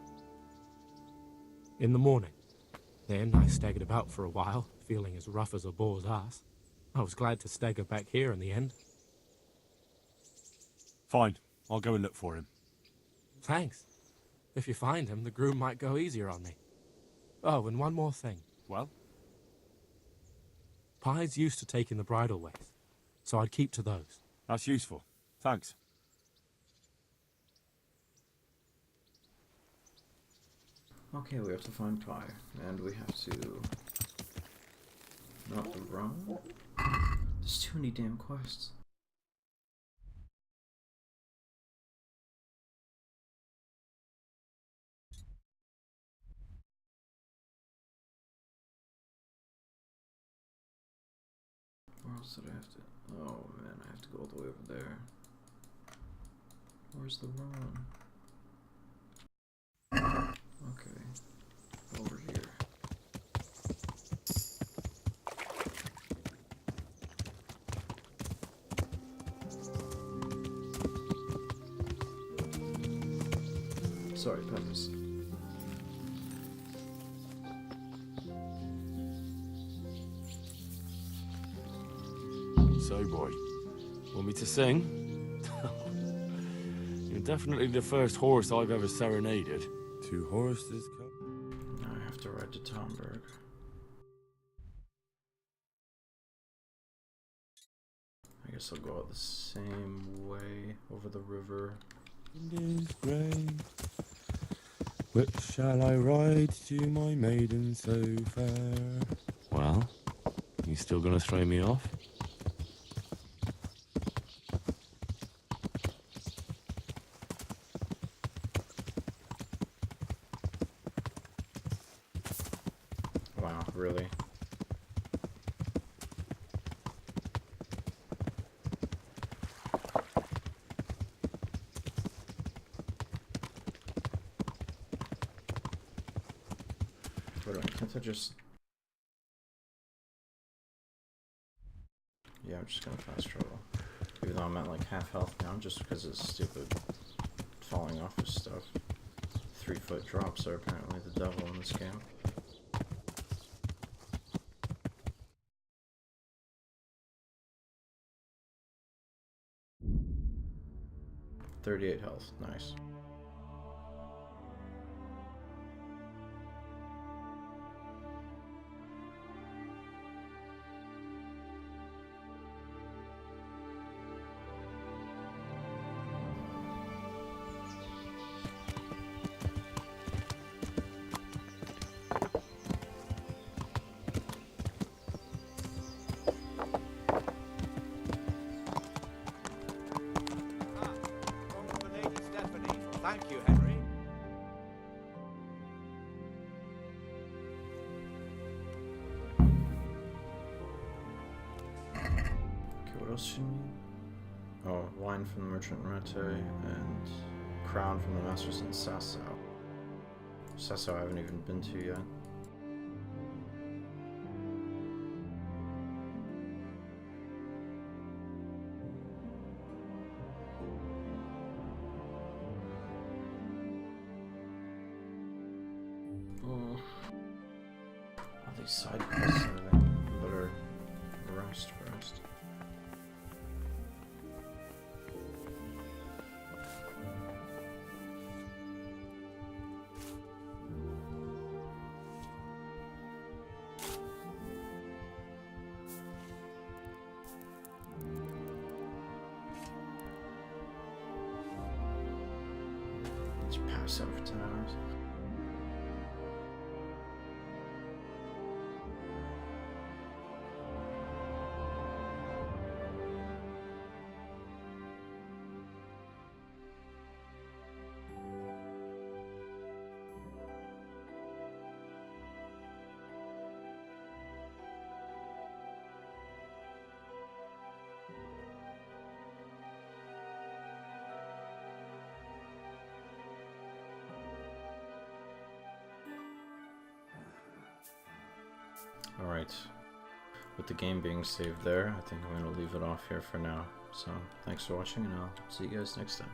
In the morning. Then I staggered about for a while, feeling as rough as a boar's ass. I was glad to stagger back here in the end. Fine. I'll go and look for him. Thanks. If you find him, the groom might go easier on me. Oh, and one more thing. Well? Pies used to take in the bridal ways, so I'd keep to those. That's useful. Thanks. Okay, we have to find Pi, and we have to... not run? There's too many damn quests. Where else did I have to... oh man, I have to go all the way over there. Where's the run? Okay. Over here. Sorry, Peppers. So, boy, want me to sing? You're definitely the first horse I've ever serenaded. 2 horses come. Now I have to ride to Tomberg. I guess I'll go out the same way over the river. Wind is grey. Which shall I ride to my maiden so fair? Well, you still gonna throw me off? Wow, really? Hold on, can't I just... yeah, I'm just gonna fast travel. Even though I'm at like half health now, just because it's stupid falling off of stuff. 3-foot drops are apparently the devil in this game. .38 health, nice. Thank you, Henry. Okay, what else do you need? Oh, wine from the merchant Rete and crown from the masters in Sassau. Sassau I haven't even been to yet. Oh. All these side quests are they? Better rest first. Let's pass out for 10 hours. Alright. With the game being saved there, I think I'm going to leave it off here for now. So, thanks for watching, and I'll see you guys next time.